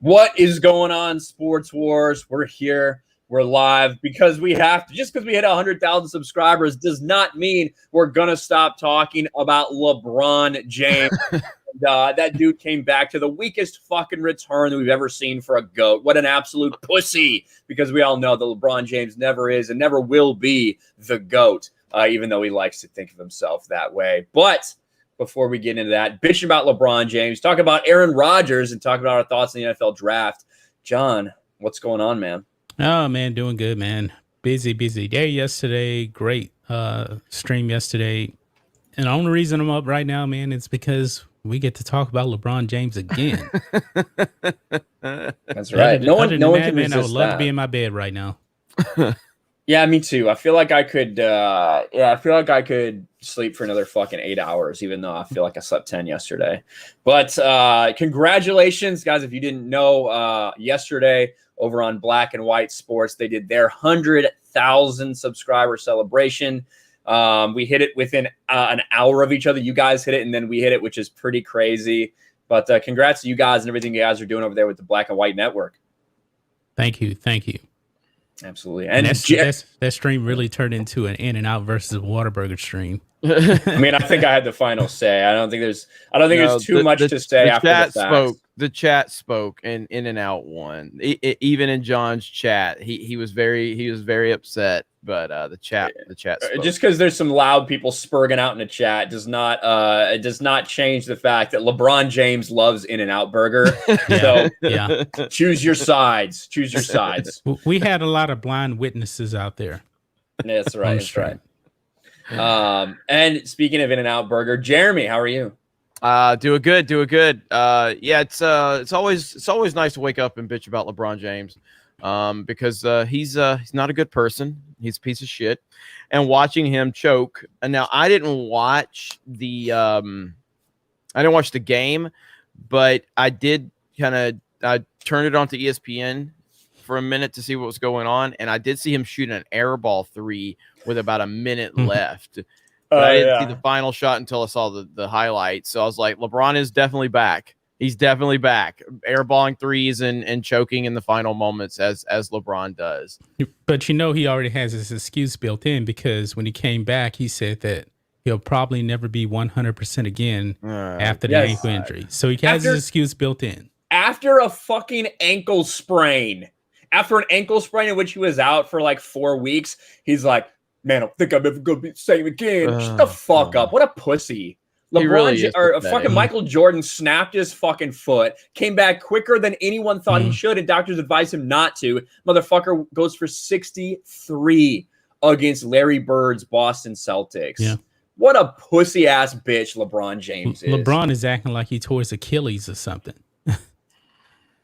What is going on, Sports Wars? We're here. We're live because we have to. Just because we hit 100,000 subscribers does not mean we're going to stop talking about LeBron James. That dude came back to the weakest fucking return that we've ever seen for a GOAT. What an absolute pussy, because we all know that LeBron James never is and never will be the GOAT, even though he likes to think of himself that way. But before we get into that, bitching about LeBron James, talk about Aaron Rodgers, and talk about our thoughts on the NFL draft. John, what's going on, man? Oh, man, doing good, man. Busy day yesterday. Great stream yesterday. And the only reason I'm up right now, man, is because we get to talk about LeBron James again. That's right. No one can resist I would love that. to be in my bed right now. Yeah, me too. I feel like I could. I feel like I could sleep for another fucking 8 hours, even though I feel like I slept 10 yesterday. But congratulations, guys! If you didn't know, yesterday over on Black and White Sports, they did their 100,000 subscriber celebration. We hit it within an hour of each other. You guys hit it, and then we hit it, which is pretty crazy. But congrats to you guys and everything you guys are doing over there with the Black and White Network. Thank you. Absolutely. And that stream really turned into an In-N-Out versus Whataburger stream. I mean, I think I had the final say. I don't think there's too much to say after the fact. The chat spoke, and In-N-Out won. Even in John's chat, he was very upset. But the chat spoke. Just because there's some loud people spurging out in the chat does not change the fact that LeBron James loves In-N-Out Burger. So yeah, choose your sides. Choose your sides. We had a lot of blind witnesses out there. Yeah, that's right. That's right. And speaking of In-N-Out Burger, Jeremy, how are you? Doing good. Yeah, it's always nice to wake up and bitch about LeBron James, because he's not a good person. He's a piece of shit, and watching him choke. And now I didn't watch the game, but I did I turned it on to ESPN for a minute to see what was going on, and I did see him shoot an air ball three with about a minute left. But I didn't see the final shot until I saw the highlights. So I was like, LeBron is definitely back. He's definitely back. Airballing threes and choking in the final moments as LeBron does. But he already has his excuse built in, because when he came back, he said that he'll probably never be 100% again after the ankle injury. So he has his excuse built in. After a fucking ankle sprain. After an ankle sprain in which he was out for like 4 weeks, he's like, man, I don't think I'm ever going to be the same again. Shut the fuck up. What a pussy. Fucking Michael Jordan snapped his fucking foot, came back quicker than anyone thought he should, and doctors advised him not to. Motherfucker goes for 63 against Larry Bird's Boston Celtics. Yeah. What a pussy-ass bitch LeBron James is. LeBron is acting like he tore his Achilles or something.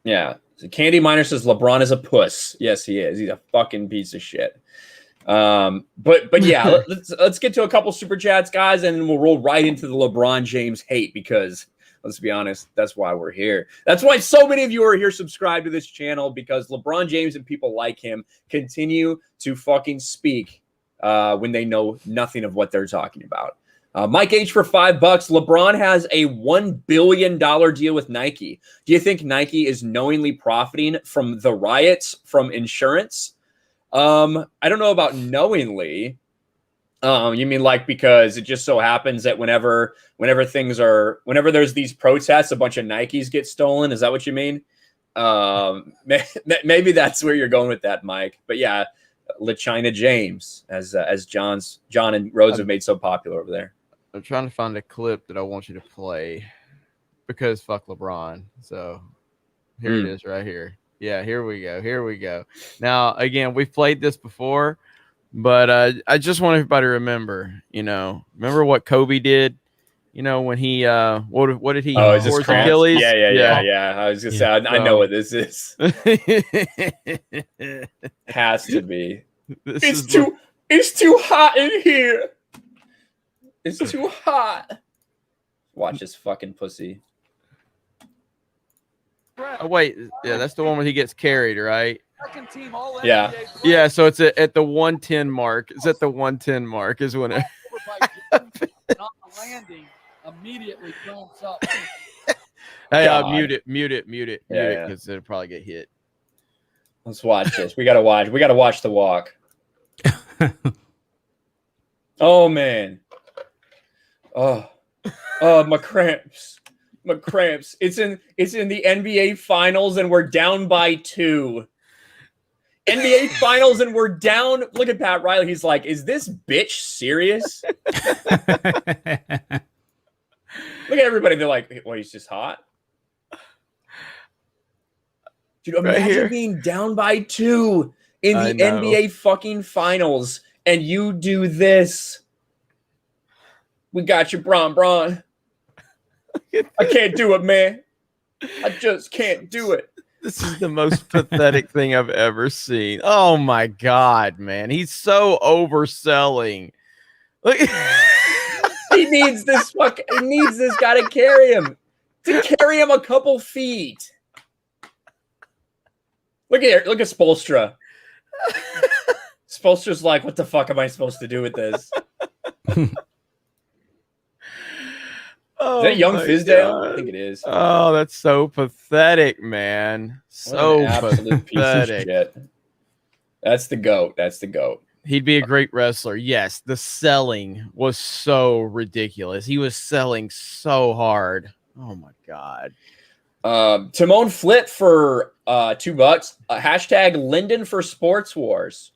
Yeah. So Candy Miner says LeBron is a puss. Yes, he is. He's a fucking piece of shit. But yeah, let's get to a couple super chats, guys, and then we'll roll right into the LeBron James hate, because let's be honest, that's why we're here. That's why so many of you are here subscribed to this channel, because LeBron James and people like him continue to fucking speak when they know nothing of what they're talking about. Mike H for $5. LeBron has a $1 billion deal with Nike. Do you think Nike is knowingly profiting from the riots from insurance? I don't know about knowingly. You mean like because it just so happens that whenever there's these protests, a bunch of Nikes get stolen? Is that what you mean? Maybe that's where you're going with that, Mike. But yeah, LeChina James, as John and Rhodes have made so popular over there. I'm trying to find a clip that I want you to play, because fuck LeBron. So here it is right here. Yeah, here we go. Now, again, we've played this before, but I just want everybody to remember what Kobe did, when he what did he is this Achilles? Yeah. I was gonna say I know what this is. Has to be. It's too hot in here. It's too hot. Watch this fucking pussy. Oh wait, yeah, that's the one where he gets carried, right? Yeah. So it's at the 110 mark. It's at the 110 mark is when it on the landing immediately jumps up. Hey, God. mute it, Yeah. because it'll probably get hit. Let's watch this. We gotta watch the walk. Oh man. Oh, my cramps. My cramps. It's in the NBA finals and we're down by 2. NBA finals and we're down. Look at Pat Riley. He's like, is this bitch serious? Look at everybody. They're like, well, he's just hot. Dude, imagine being down by 2 in the NBA fucking finals and you do this. We got you, Bron. I can't do it, man. I just can't do it. This is the most pathetic thing I've ever seen. Oh my God, man. He's so overselling. Look. He needs this guy to carry him. To carry him a couple feet. Look at Spoelstra. Spoelstra's like, what the fuck am I supposed to do with this? Is that Young Fizdale? God. I think it is. Oh, that's so pathetic, man. So absolute piece of shit. That's the GOAT. He'd be a great wrestler. Yes, the selling was so ridiculous. He was selling so hard. Oh my God. Timon Flit for $2. Hashtag Linden for Sports Wars.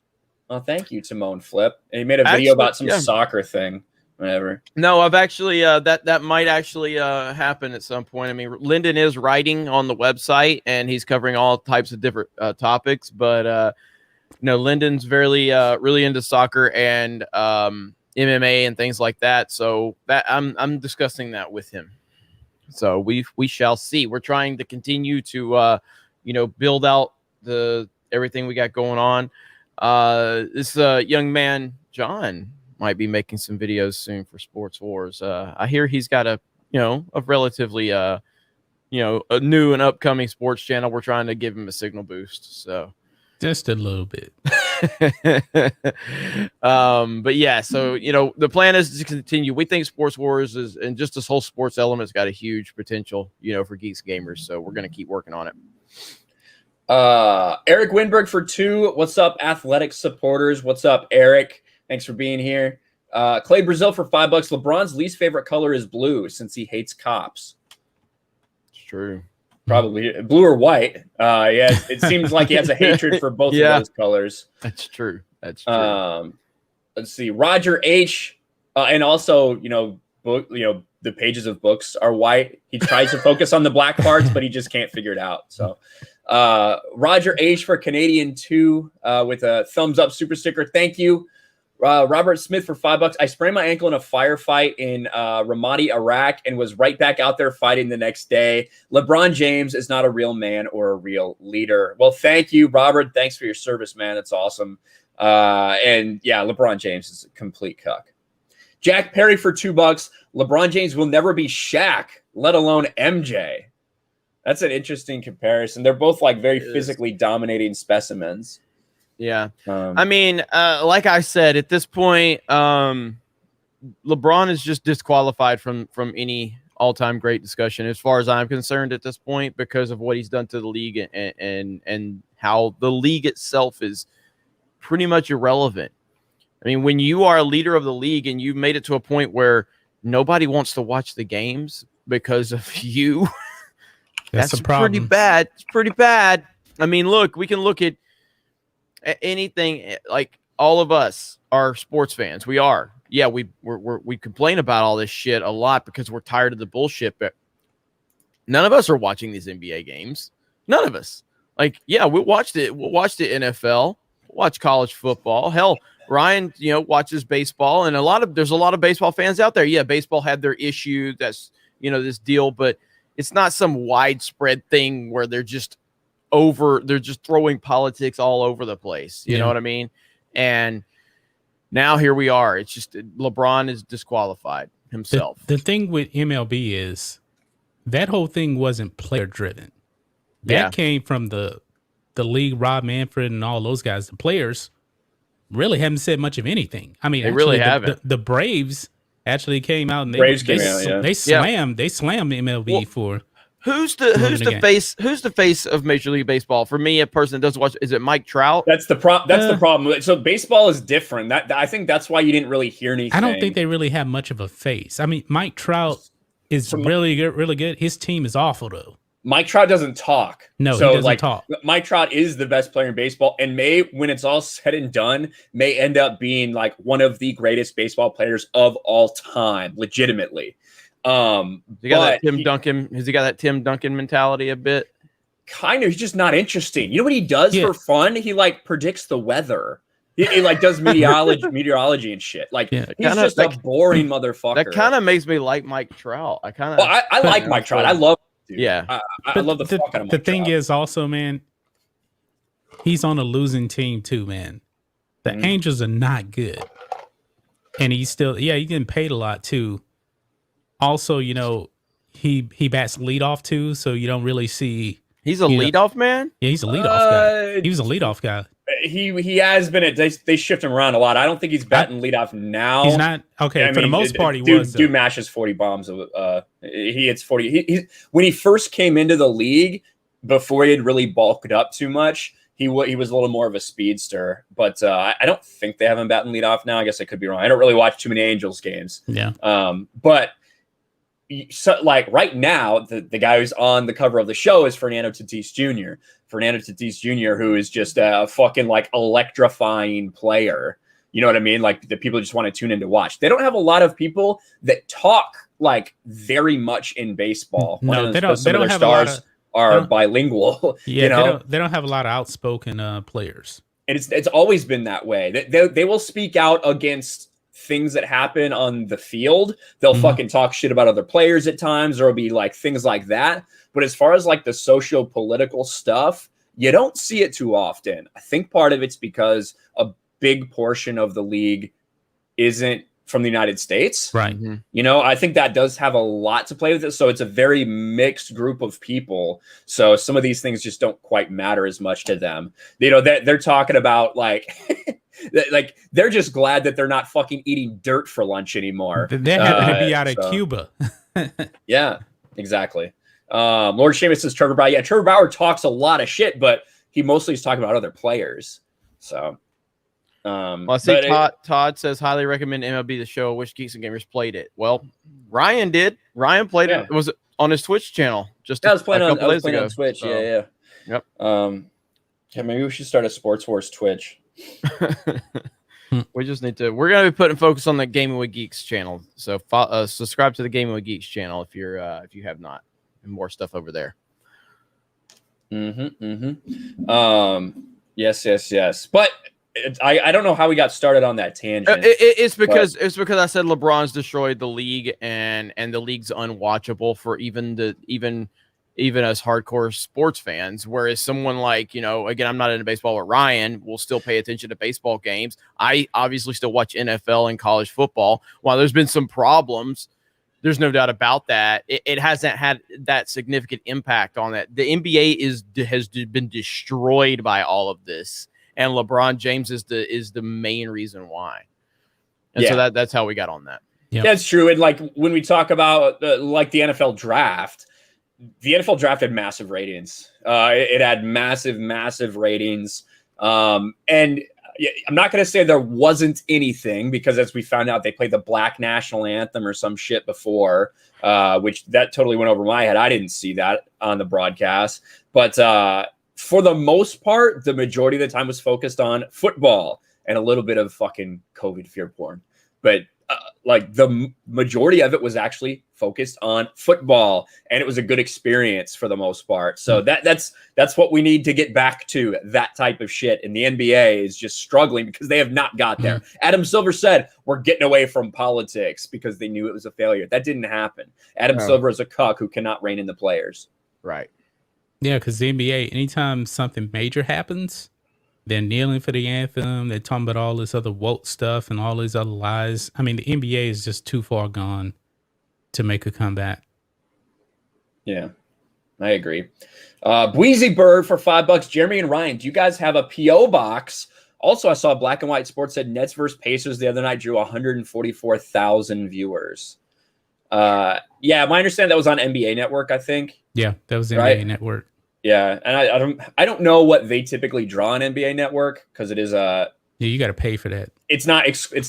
Oh, thank you, Timon Flip. And he made a video about some soccer thing. Whatever. No, I've actually that might actually happen at some point. I mean, Lyndon is writing on the website and he's covering all types of different topics, but Lyndon's really into soccer and MMA and things like that. So that I'm discussing that with him. So we shall see. We're trying to continue to build out everything we got going on. This young man John might be making some videos soon for Sports Wars. I hear he's got a relatively a new and upcoming sports channel. We're trying to give him a signal boost. So just a little bit. But yeah, so the plan is to continue. We think Sports Wars and just this whole sports element's got a huge potential, for Geeks Gamers. So we're gonna keep working on it. Eric Winberg for 2. What's up, athletic supporters? What's up, Eric? Thanks for being here. Clay Brazil for $5. LeBron's least favorite color is blue since he hates cops. It's true. Probably blue or white. Yeah, it seems like he has a hatred for both of those colors. That's true. Let's see. Roger H. And also, the pages of books are white. He tries to focus on the black parts, but he just can't figure it out. So, Roger H. for Canadian 2 with a thumbs up super sticker. Thank you. Robert Smith for $5. I sprained my ankle in a firefight in Ramadi, Iraq, and was right back out there fighting the next day. LeBron James is not a real man or a real leader. Well, thank you, Robert. Thanks for your service, man. That's awesome. And yeah, LeBron James is a complete cuck. Jack Perry for $2. LeBron James will never be Shaq, let alone MJ. That's an interesting comparison. They're both like very physically dominating specimens. Yeah. I mean, like I said, at this point, LeBron is just disqualified from any all-time great discussion as far as I'm concerned at this point because of what he's done to the league and how the league itself is pretty much irrelevant. I mean, when you are a leader of the league and you've made it to a point where nobody wants to watch the games because of you, that's a problem. Pretty bad. It's pretty bad. I mean, look, we can look at anything. Like all of us are sports fans. We are. Yeah, we complain about all this shit a lot because we're tired of the bullshit. But none of us are watching these NBA games. None of us. Like, yeah, we watched it. We'll watch the NFL. Watch college football. Hell, Ryan, watches baseball, and there's a lot of baseball fans out there. Yeah, baseball had their issue. That's this deal, but it's not some widespread thing where they're just throwing politics all over the place. You know what I mean? And now here we are. It's just LeBron is disqualified himself. The thing with MLB is that whole thing wasn't player driven. That came from the league, Rob Manfred and all those guys. The players really haven't said much of anything. I mean, they really haven't. The Braves actually came out and they slammed MLB for Who's the face of Major League Baseball? For me, a person that doesn't watch, is it Mike Trout? That's the problem. So baseball is different. I think that's why you didn't really hear anything. I don't think they really have much of a face. I mean, Mike Trout is really good. His team is awful though. Mike Trout doesn't talk. No, he doesn't talk. Mike Trout is the best player in baseball, and when it's all said and done, may end up being like one of the greatest baseball players of all time, legitimately. Has he got that Tim Duncan mentality a bit? Kind of. He's just not interesting. You know what he does for fun? He like predicts the weather. He like does meteorology and shit. Like he's just a boring motherfucker. That kind of makes me like Mike Trout. I like Mike Trout. I love him, dude. Yeah. I love the fuck out of Mike Trout. The thing is also, man, he's on a losing team too, man. The Angels are not good. And he's still he's getting paid a lot too. Also, you know, he bats leadoff too, so you don't really see. He's a leadoff man. Yeah, he's a leadoff guy. He was a leadoff guy. He has been. They shift him around a lot. I don't think he's batting leadoff now. He's not okay. For the most part, he was. Dude mashes 40 bombs. He hits 40. When he first came into the league, before he had really bulked up too much, he was a little more of a speedster. But I don't think they have him batting leadoff now. I guess I could be wrong. I don't really watch too many Angels games. Yeah. But. So, like right now, the guy who's on the cover of the show is Fernando Tatis Jr. Fernando Tatis Jr., who is just a fucking like electrifying player. You know what I mean? Like the people just want to tune in to watch. They don't have a lot of people that talk like very much in baseball. No, they don't. Some They of don't their have stars are bilingual. Yeah, you know? they don't have a lot of outspoken players. And it's always been that way. They will speak out against things that happen on the field. They'll fucking talk shit about other players at times, or it'll be like things like that. But as far as like the socio-political stuff, you don't see it too often. I think part of it's because a big portion of the league isn't from the United States. Right. You know, I think that does have a lot to play with it. So it's a very mixed group of people. So some of these things just don't quite matter as much to them. You know, they're talking about like, like they're just glad that they're not fucking eating dirt for lunch anymore. They happen to be out of Cuba. Yeah, exactly. Lord Seamus says Trevor Bauer. Yeah, Trevor Bauer talks a lot of shit, but he mostly is talking about other players. So, I see Todd says highly recommend MLB The Show. I wish Geeks and Gamers played it. Well, Ryan did. Ryan played it. It was on his Twitch channel. I was playing on Twitch. So. Yeah. Yep. Yeah, maybe we should start a Sports Wars Twitch. We're gonna be putting focus on the Gaming with Geeks channel. So subscribe to the Gaming with Geeks channel if you have not, and more stuff over there. Yes. But I don't know how we got started on that tangent. It's because I said LeBron's destroyed the league and the league's unwatchable for even us hardcore sports fans. Whereas someone like, you know, again, I'm not into baseball, but Ryan will still pay attention to baseball games. I obviously still watch NFL and college football. While there's been some problems, there's no doubt about that. It hasn't had that significant impact on that. The NBA has been destroyed by all of this. And LeBron James is the main reason why. And so that's how we got on that. Yep. That's true. And like when we talk about like the NFL draft had massive ratings. It had massive ratings. And I'm not going to say there wasn't anything, because as we found out, they played the Black National Anthem or some shit before, which that totally went over my head. I didn't see that on the broadcast. But for the most part, the majority of the time was focused on football and a little bit of fucking COVID fear porn. But like the majority of it was actually focused on football, and it was a good experience for the most part. So that's what we need to get back to, that type of shit. And the NBA is just struggling because they have not got there. Adam Silver said, we're getting away from politics because they knew it was a failure. That didn't happen. Adam Silver is a cuck who cannot rein in the players. Right. Yeah, because the NBA, anytime something major happens, they're kneeling for the anthem. They're talking about all this other woke stuff and all these other lies. I mean, the NBA is just too far gone to make a comeback. Yeah, I agree. Bweezy Bird for $5. Jeremy and Ryan, do you guys have a P.O. box? Also, I saw Black and White Sports said Nets versus Pacers the other night drew 144,000 viewers. Yeah, my understanding that was on NBA Network, I think. Yeah, that was NBA Right? Network. Yeah, and I don't know what they typically draw on NBA Network because it is Yeah, you got to pay for that. it's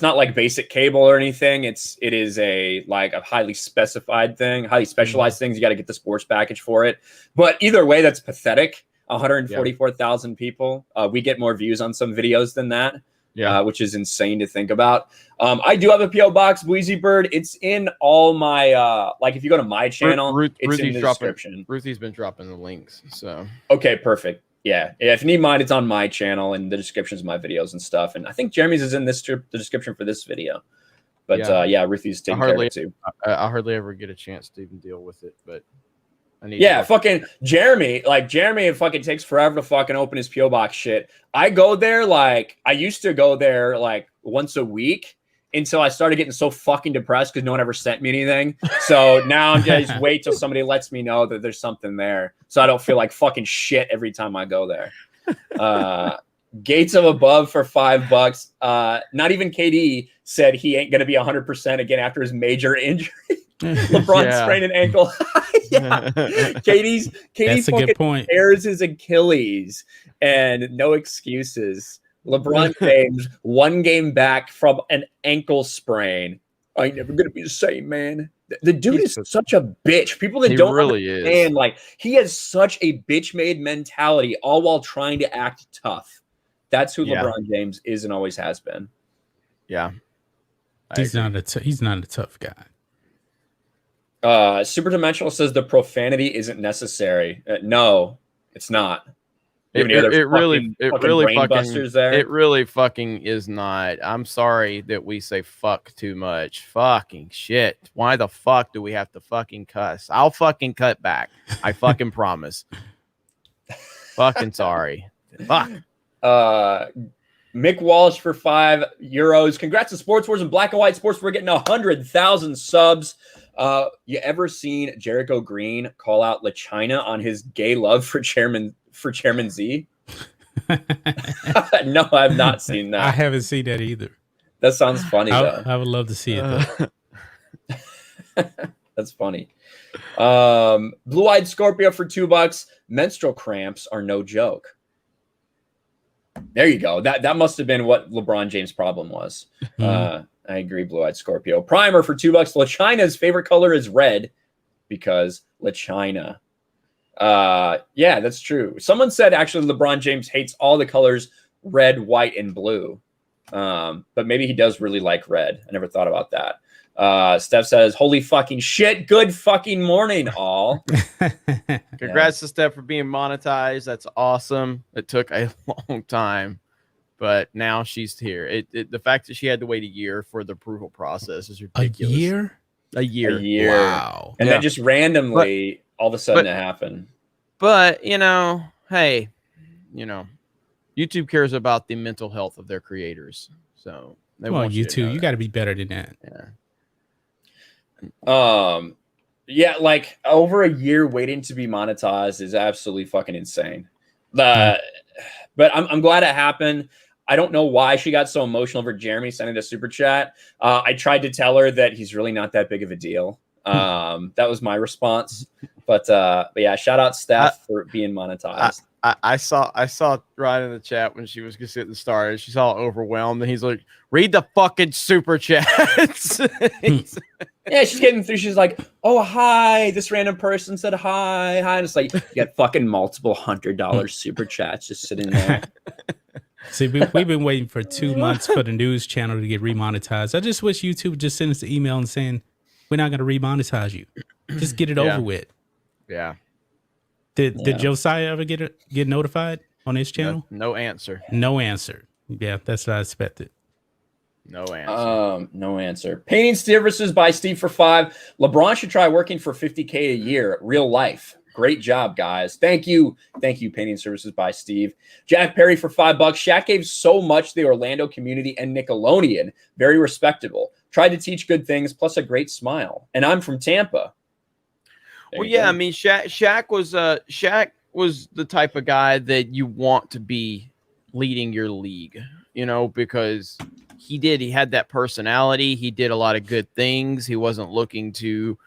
not like basic cable or anything. It is a highly specified thing, highly specialized things. You got to get the sports package for it. But either way, that's pathetic. 144,000 people. We get more views on some videos than that. Yeah, which is insane to think about. I do have a PO box, Bleezy Bird. It's in all my if you go to my channel, it's in the description. Ruthie's been dropping the links. So okay, perfect. Yeah, if you need mine, it's on my channel and the descriptions of my videos and stuff. And I think Jeremy's is in the description for this video. But yeah, Ruthie's taking care of it too. I hardly ever get a chance to even deal with it, but I need. Yeah, fucking Jeremy. Jeremy, it fucking takes forever to fucking open his PO box shit. I go there I used to go there once a week until I started getting so fucking depressed because no one ever sent me anything. So now I'm just wait till somebody lets me know that there's something there, so I don't feel like fucking shit every time I go there. Gates of Above for $5. Not even KD said he ain't gonna be 100% again after his major injury. LeBron sprained an ankle. Yeah, KD's That's a good point. Tears his Achilles, and no excuses. LeBron James 1 game back from an ankle sprain. I ain't never gonna be the same, man. The dude is such a bitch. People that don't really understand, he has such a bitch-made mentality, all while trying to act tough. That's who LeBron James is and always has been. Yeah, he's not a tough guy. Super Dimensional says the profanity isn't necessary. No, it's not. It really fucking is not. I'm sorry that we say fuck too much. Fucking shit. Why the fuck do we have to fucking cuss? I'll fucking cut back. I fucking promise. Fucking sorry. Fuck. Mick Walsh for €5. Congrats to Sports Wars and Black and White Sports. We're getting 100,000 subs. You ever seen Jericho Green call out LaChina on his gay love for Chairman Z? No, I've not seen that. I haven't seen that either. That sounds funny though. I would love to see it though. That's funny. Blue-eyed Scorpio for $2. Menstrual cramps are no joke. There you go. That must have been what LeBron James' problem was. I agree, Blue-eyed Scorpio. Primer for $2. LaChina's favorite color is red because LaChina. Yeah, that's true. Someone said actually LeBron James hates all the colors red, white, and blue. But maybe he does really like red. I never thought about that. Steph says, holy fucking shit. Good fucking morning, all. Congrats to Steph for being monetized. That's awesome. It took a long time, but now she's here. The fact that she had to wait a year for the approval process is ridiculous. A year? A year. Wow. And then just randomly, all of a sudden it happened. But, hey, YouTube cares about the mental health of their creators. So they want YouTube. You got to be better than that. Yeah. Yeah, over a year waiting to be monetized is absolutely fucking insane. But I'm glad it happened. I don't know why she got so emotional over Jeremy sending the super chat. I tried to tell her that he's really not that big of a deal. That was my response. But yeah, shout out Steph for being monetized. I saw right in the chat when she was getting started. She's all overwhelmed, and he's like, "Read the fucking super chats." Yeah, she's getting through. She's like, "Oh, hi." This random person said hi. And it's like you got fucking multiple $100 super chats just sitting there. See, we've been waiting for 2 months for the news channel to get remonetized. I just wish YouTube would just send us an email and saying, we're not going to remonetize you. Just get it over with. Yeah. Did Josiah ever get notified on his channel? No answer. No answer. Yeah, that's what I expected. No answer. No answer. Painting services by Steve for $5. LeBron should try working for $50K a year. Real life. Great job, guys. Thank you. Painting services by Steve. Jack Perry for $5. Shaq gave so much to the Orlando community and Nickelodeon. Very respectable. Tried to teach good things, plus a great smile. And I'm from Tampa. Well, yeah, I mean, Shaq was the type of guy that you want to be leading your league, because he did. He had that personality. He did a lot of good things. He wasn't looking to,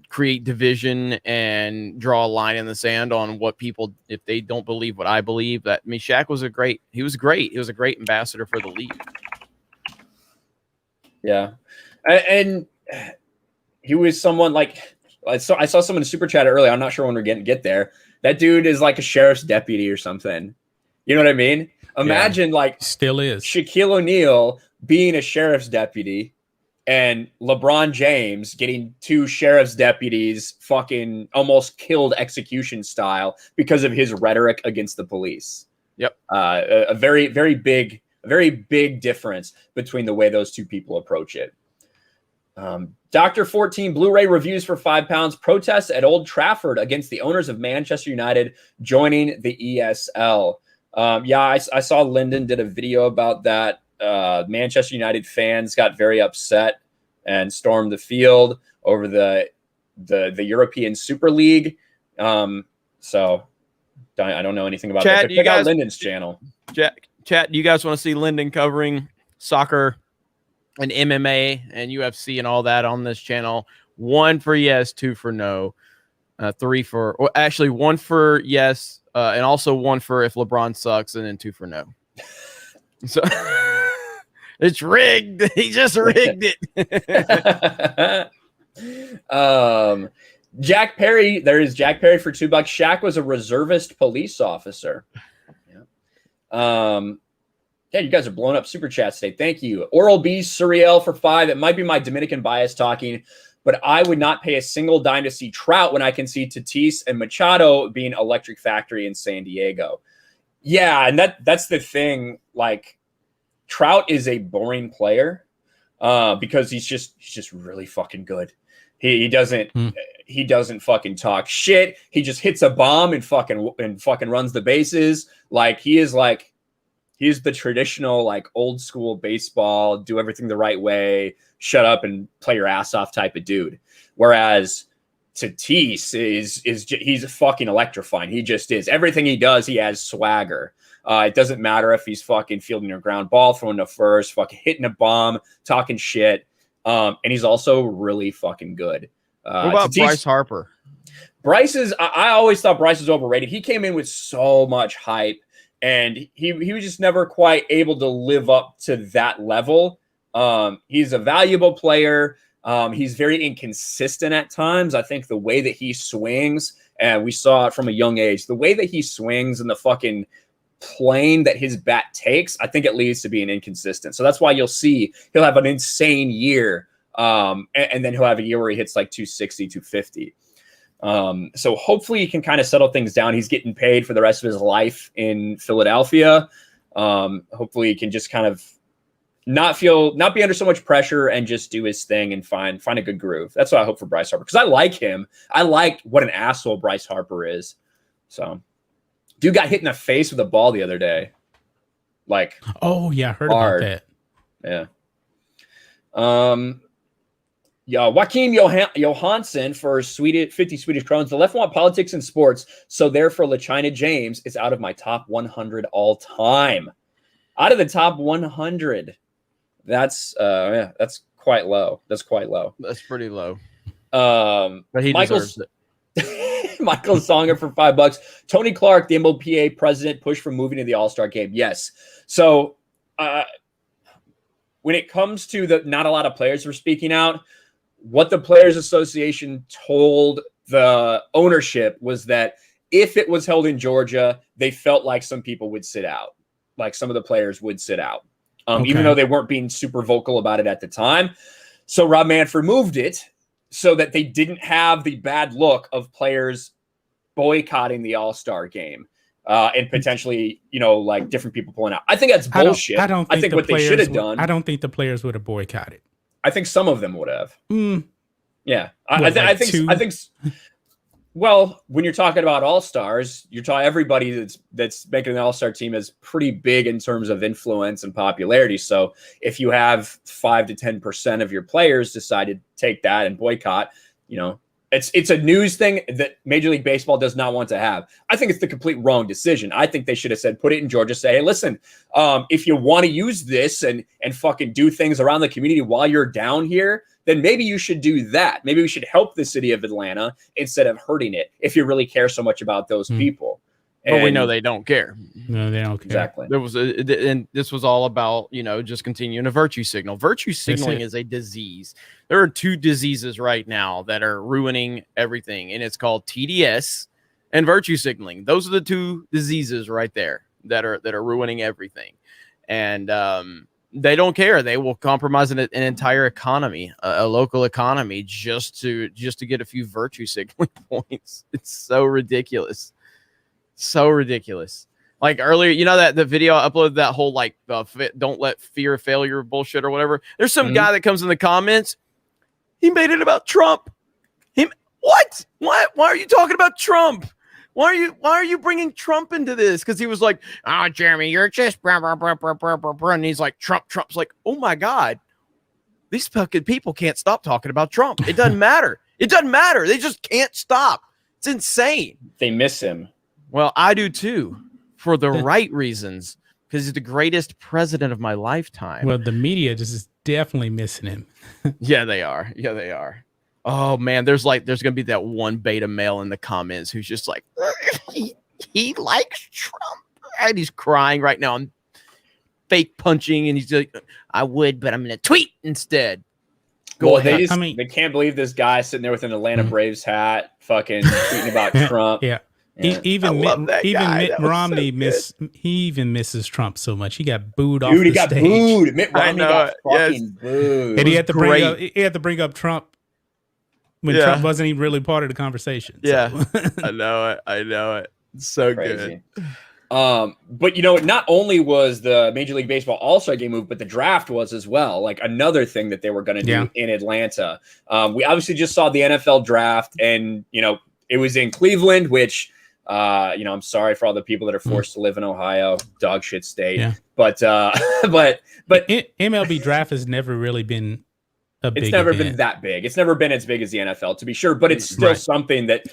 create division and draw a line in the sand on what people, if they don't believe what I believe. Shaq was great. He was a great ambassador for the league. Yeah. And he was someone like, I saw someone in super chat earlier. I'm not sure when we're going to get there. That dude is like a sheriff's deputy or something. You know what I mean? Imagine still is Shaquille O'Neal being a sheriff's deputy and LeBron James getting 2 sheriff's deputies fucking almost killed execution style because of his rhetoric against the police. Yep. A very, very big difference between the way those two people approach it. Dr. 14 Blu-ray reviews for £5. Protests at Old Trafford against the owners of Manchester United joining the ESL. I saw Lyndon did a video about that. Manchester United fans got very upset and stormed the field over the European Super League. So I don't know anything about that. Check out Lyndon's channel. Chat, do you guys want to see Lyndon covering soccer and MMA and UFC and all that on this channel? 1 for yes, 2 for no, 3 for, or actually 1 for yes, and also 1 for if LeBron sucks, and then 2 for no. So it's rigged. He just rigged it. Jack Perry. There is Jack Perry for $2. Shaq was a reservist police officer. Yeah, you guys are blowing up super chats today. Thank you. Oral B Surreal for $5. It might be my Dominican bias talking, but I would not pay a single dime to see Trout when I can see Tatis and Machado being Electric Factory in San Diego. Yeah, and that's the thing. Like, Trout is a boring player because he's just really fucking good. He doesn't fucking talk shit. He just hits a bomb and fucking runs the bases. Like, he's the traditional, like, old school baseball, do everything the right way, shut up and play your ass off type of dude. Whereas Tatis he's fucking electrifying. He just is. Everything he does, he has swagger. It doesn't matter if he's fucking fielding a ground ball, throwing to first, fucking hitting a bomb, talking shit. And he's also really fucking good. What about Tatis, Bryce Harper? I always thought Bryce was overrated. He came in with so much hype, and he was just never quite able to live up to that level. He's a valuable player. He's very inconsistent at times. I think the way that he swings, and we saw it from a young age, the way that he swings and the fucking plane that his bat takes, I think it leads to being inconsistent. So that's why you'll see he'll have an insane year, and then he'll have a year where he hits like 260, 250. So hopefully he can kind of settle things down. He's getting paid for the rest of his life in Philadelphia. Hopefully he can just kind of not be under so much pressure and just do his thing and find a good groove. That's what I hope for Bryce Harper, because I like him. I like what an asshole Bryce Harper is. So, dude got hit in the face with a ball the other day. Like, oh yeah, I heard about that. Yeah. Joachim Johansson for 50 Swedish crowns. The left want politics and sports, so therefore LaChina James is out of my top 100 all time. Out of the top 100, that's quite low. That's quite low. That's pretty low. But he deserves it. Michael Songer for $5. Tony Clark, the MLPA president, pushed for moving to the All-Star game. Yes. So when it comes to not a lot of players were speaking out, what the Players Association told the ownership was that if it was held in Georgia, they felt like some people would sit out. Like some of the players would sit out, even though they weren't being super vocal about it at the time. So Rob Manfred moved it so that they didn't have the bad look of players boycotting the All-Star game and potentially, like different people pulling out. I think that's bullshit. I think what they should have done. I don't think the players would have boycotted. I think some of them would have. Yeah, I think. Well, when you're talking about all-stars, you're talking everybody that's making an all-star team is pretty big in terms of influence and popularity. So if you have 5 to 10% of your players decide to take that and boycott, It's a news thing that Major League Baseball does not want to have. I think it's the complete wrong decision. I think they should have said, put it in Georgia, say, hey, listen, if you want to use this and fucking do things around the community while you're down here, then maybe you should do that. Maybe we should help the city of Atlanta instead of hurting it if you really care so much about those people. But we know they don't care. No, they don't care. Exactly. And this was all about, just continuing a virtue signal. Virtue signaling is a disease. There are 2 diseases right now that are ruining everything, and it's called TDS and virtue signaling. Those are the 2 diseases right there that are ruining everything. And they don't care. They will compromise an entire economy, a local economy, just to get a few virtue signaling points. It's so ridiculous. So ridiculous. Like earlier, that the video I uploaded, that whole don't let fear of failure bullshit or whatever. There's some guy that comes in the comments. He made it about Trump. What? Why are you talking about Trump? Why are you bringing Trump into this? Because he was like, oh, Jeremy, you're just blah, blah, blah, blah, blah, blah, blah. And he's like, Trump's like, oh my God, these fucking people can't stop talking about Trump. It doesn't matter. It doesn't matter. They just can't stop. It's insane. They miss him. Well, I do too, for the right reasons, because he's the greatest president of my lifetime. Well, the media just is definitely missing him. Yeah, they are. Yeah, they are. Oh man, there's gonna be that one beta male in the comments who's just like, he likes Trump, and he's crying right now. I'm fake punching, and he's like, I would, but I'm gonna tweet instead. They can't believe this guy sitting there with an Atlanta Braves hat, fucking tweeting about Trump. Yeah. Even Mitt Romney even misses Trump so much. He got booed off the stage. Dude, he got booed. Mitt Romney got fucking booed. And he had to bring up Trump when Trump wasn't even really part of the conversation. Yeah. So. I know it. It's so crazy. Good. But not only was the Major League Baseball All-Star game moved, but the draft was as well. Like another thing that they were going to do in Atlanta. We obviously just saw the NFL draft, and it was in Cleveland, which I'm sorry for all the people that are forced to live in Ohio, dog shit state. Yeah. But MLB draft has never really been a big It's never event. been that big. It's never been as big as the NFL, to be sure, but it's still something that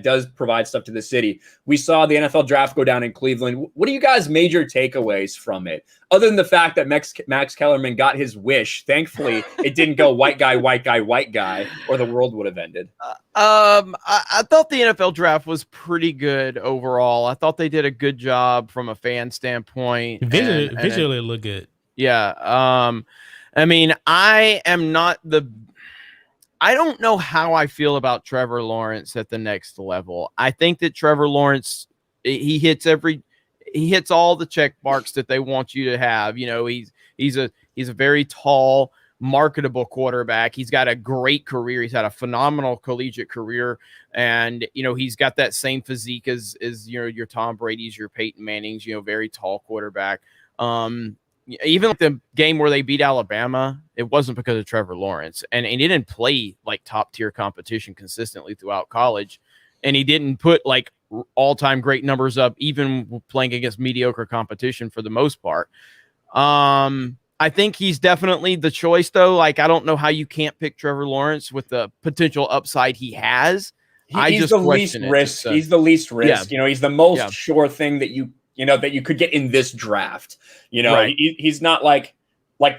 does provide stuff to the city. We saw the NFL draft go down in Cleveland. What are you guys' major takeaways from it? Other than the fact that Max Kellerman got his wish, thankfully it didn't go white guy, white guy, white guy, or the world would have ended. I thought the NFL draft was pretty good overall. I thought they did a good job from a fan standpoint. Visually, it looked good. Yeah. I mean, I don't know how I feel about Trevor Lawrence at the next level. I think that Trevor Lawrence, he hits all the check marks that they want you to have. He's a very tall, marketable quarterback. He's got a great career. He's had a phenomenal collegiate career, and he's got that same physique as your Tom Brady's, your Peyton Manning's. Very tall quarterback. Even like the game where they beat Alabama, it wasn't because of Trevor Lawrence, and he didn't play like top tier competition consistently throughout college, and he didn't put like all-time great numbers up, even playing against mediocre competition for the most part. I think he's definitely the choice, though. Like, I don't know how you can't pick Trevor Lawrence with the potential upside he has. He's the least risk. He's the least risk. He's the most sure thing that you could get in this draft. Right. He's not like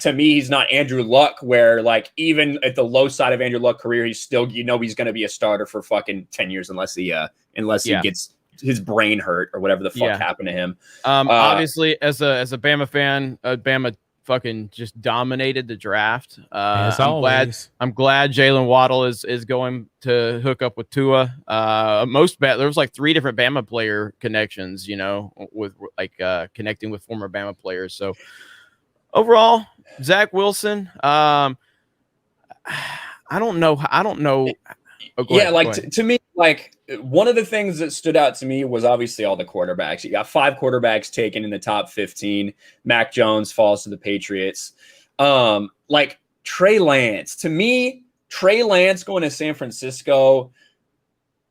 to me, he's not Andrew Luck, where like even at the low side of Andrew Luck's career, he's still he's going to be a starter for fucking 10 years unless he gets his brain hurt or whatever the fuck happened to him. Obviously, as a Bama fan, Bama fucking just dominated the draft. I'm glad Jalen Waddle is going to hook up with Tua. There was like 3 different Bama player connections, with like connecting with former Bama players. So overall, Zach Wilson, I don't know. To me, like one of the things that stood out to me was obviously all the quarterbacks. You got 5 quarterbacks taken in the top 15. Mac Jones falls to the Patriots. Like Trey Lance, to me, Trey Lance going to San Francisco.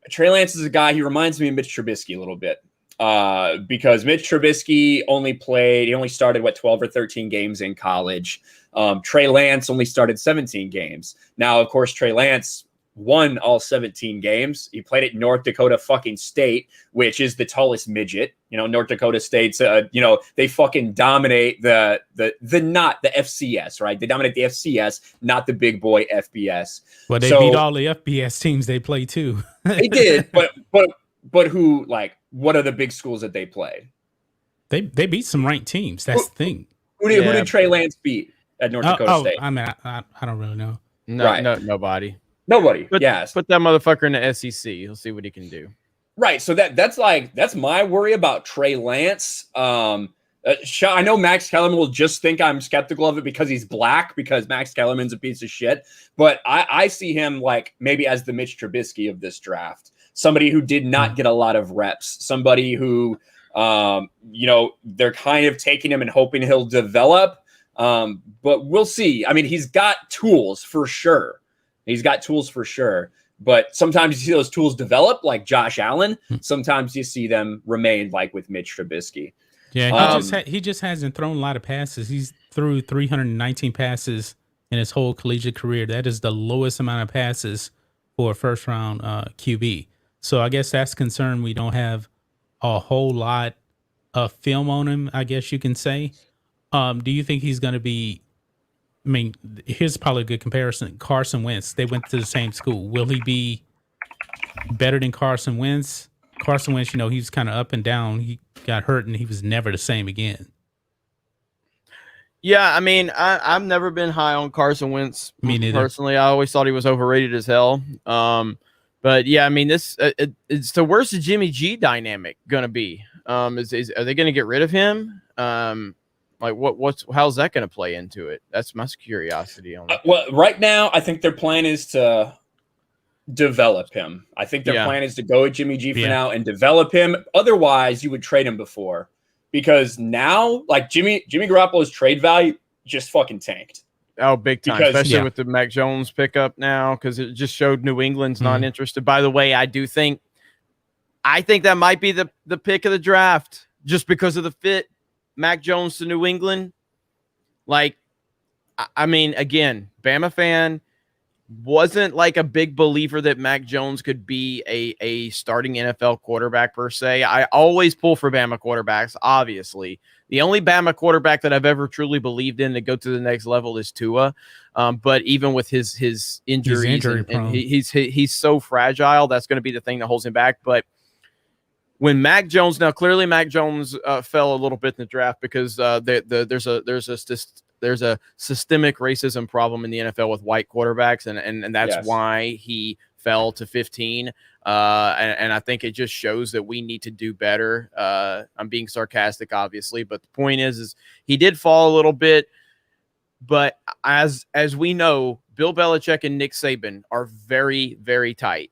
Trey Lance is a guy, he reminds me of Mitch Trubisky a little bit. Because Mitch Trubisky only started 12 or 13 games in college. Trey Lance only started 17 games. Now, of course, Trey Lance won all 17 games. He played at North Dakota fucking State, which is the tallest midget. You know, North Dakota State's, you know, they fucking dominate the FCS, right? They dominate the FCS, not the big boy FBS. Well, they beat all the FBS teams they play too. They did, but who, like, what are the big schools that they played? They beat some ranked teams. That's the thing. Who did Trey Lance beat at North Dakota State? I mean, I don't really know. Nobody. Nobody. Put that motherfucker in the SEC. He'll see what he can do. Right. So that's my worry about Trey Lance. I know Max Kellerman will just think I'm skeptical of it because he's black, because Max Kellerman's a piece of shit. But I see him like maybe as the Mitch Trubisky of this draft, somebody who did not get a lot of reps, somebody who, you know, they're kind of taking him and hoping he'll develop. But we'll see. I mean, he's got tools for sure. But sometimes you see those tools develop, like Josh Allen. Sometimes you see them remain, like with Mitch Trubisky. Yeah, he just hasn't thrown a lot of passes. He's threw 319 passes in his whole collegiate career. That is the lowest amount of passes for a first-round QB. So I guess that's concerned. We don't have a whole lot of film on him, I guess you can say. Do you think he's going to be... I mean, here's probably a good comparison. Carson Wentz, they went to the same school. Will he be better than Carson Wentz? Carson Wentz, you know, he's kind of up and down. He got hurt and he was never the same again. Yeah, I mean, I've never been high on Carson Wentz. Me neither. Personally, I always thought he was overrated as hell. But yeah, I mean, it's the worst Jimmy G dynamic going to be. Are they going to get rid of him? Like how's that going to play into it? That's my curiosity on it. Well, right now, I think their plan is to develop him. I think their plan is to go with Jimmy G for now and develop him. Otherwise, you would trade him before, because now, like Jimmy Garoppolo's trade value just fucking tanked. Oh, big time, especially with the Mac Jones pickup now, because it just showed New England's not interested. By the way, I think that might be the pick of the draft just because of the fit. Mac Jones to New England. Like, I mean, again, Bama fan, wasn't like a big believer that Mac Jones could be a starting NFL quarterback per se. I always pull for Bama quarterbacks, obviously. The only Bama quarterback that I've ever truly believed in to go to the next level is Tua. But even with his injuries, he's so fragile, that's going to be the thing that holds him back. But when Mac Jones, now clearly Mac Jones fell a little bit in the draft because there's a systemic racism problem in the NFL with white quarterbacks, and that's why he fell to 15. And I think it just shows that we need to do better. I'm being sarcastic, obviously, but the point is he did fall a little bit. But as we know, Bill Belichick and Nick Saban are very, very tight.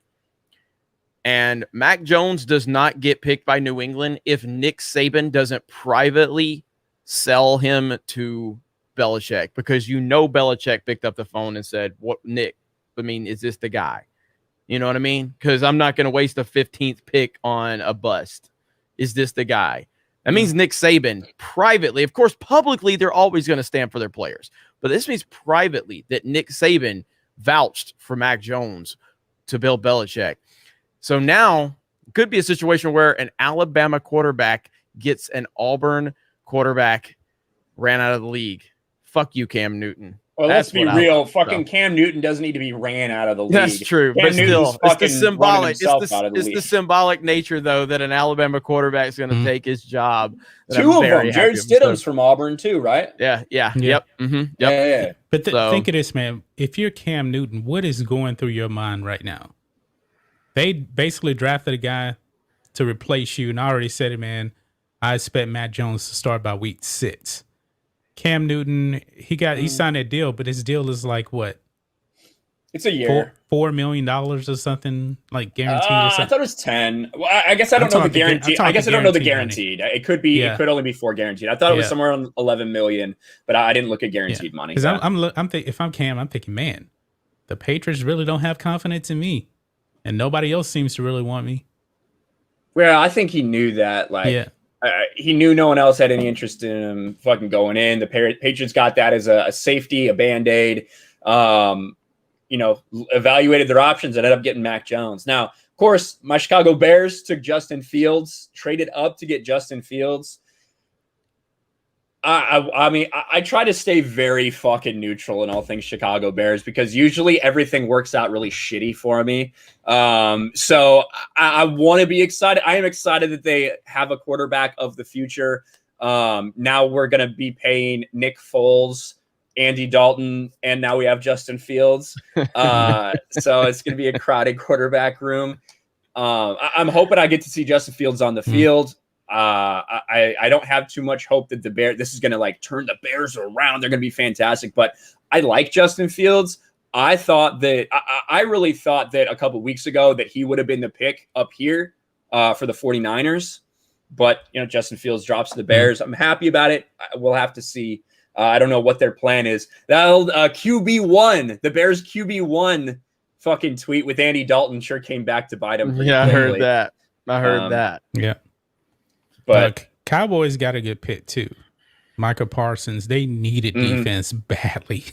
And Mac Jones does not get picked by New England if Nick Saban doesn't privately sell him to Belichick, because you know Belichick picked up the phone and said, "What, Nick? I mean, is this the guy?" You know what I mean? Because I'm not going to waste a 15th pick on a bust. Is this the guy? That means Nick Saban privately, of course, publicly, they're always going to stand for their players. But this means privately that Nick Saban vouched for Mac Jones to Bill Belichick. So now could be a situation where an Alabama quarterback gets an Auburn quarterback ran out of the league. Fuck you, Cam Newton. Well, let's be real. Fucking Cam Newton doesn't need to be ran out of the league. That's true. Cam But still, it's the symbolic. It's the symbolic nature, though, that an Alabama quarterback is going to take his job. Two of them. Jared Stidham's from Auburn too, right? Yeah. Yep. Mm-hmm. Yep. Yeah. But think of this, man. If you're Cam Newton, what is going through your mind right now? They basically drafted a guy to replace you, and I already said it, man. I expect Matt Jones to start by week 6. Cam Newton, he signed that deal, but his deal is like what? It's a year. $4 million or something, like guaranteed. Or something. I thought it was 10. Well, I guess I don't know the guarantee. I guess I don't know the guaranteed. Money. It could be. Yeah. It could only be 4 guaranteed. I thought it was somewhere on 11 million, but I didn't look at guaranteed money. Because if I'm Cam, I'm thinking, man, the Patriots really don't have confidence in me, and nobody else seems to really want me. Well, I think he knew that. He knew no one else had any interest in him fucking going in. The Patriots got that as a safety, a Band-Aid. evaluated their options and ended up getting Mac Jones. Now, of course, my Chicago Bears took Justin Fields, traded up to get Justin Fields. I mean, I try to stay very fucking neutral in all things Chicago Bears because usually everything works out really shitty for me. So I want to be excited. I am excited that they have a quarterback of the future. Now we're going to be paying Nick Foles, Andy Dalton, and now we have Justin Fields. So it's going to be a crowded quarterback room. I'm hoping I get to see Justin Fields on the field. I don't have too much hope that this is going to like turn the Bears around. They're going to be fantastic, but I like Justin Fields. I really thought that a couple weeks ago that he would have been the pick up here for the 49ers, but Justin Fields drops to the Bears. I'm happy about it. We'll have to see. I don't know what their plan is. That old QB1, the Bears QB1 fucking tweet with Andy Dalton sure came back to bite him. Yeah, quickly. I heard that. Yeah. But Cowboys got a good pick too. Micah Parsons, they needed defense badly.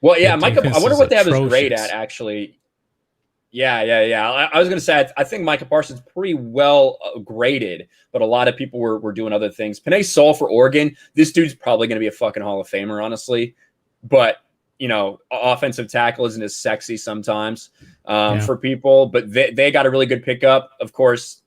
Well, yeah, Micah. I wonder what they have his grade at actually. Yeah. I was going to say I think Micah Parsons pretty well graded, but a lot of people were doing other things. Penei Sewell for Oregon. This dude's probably going to be a fucking Hall of Famer, honestly. But offensive tackle isn't as sexy sometimes for people. But they got a really good pickup. Of course,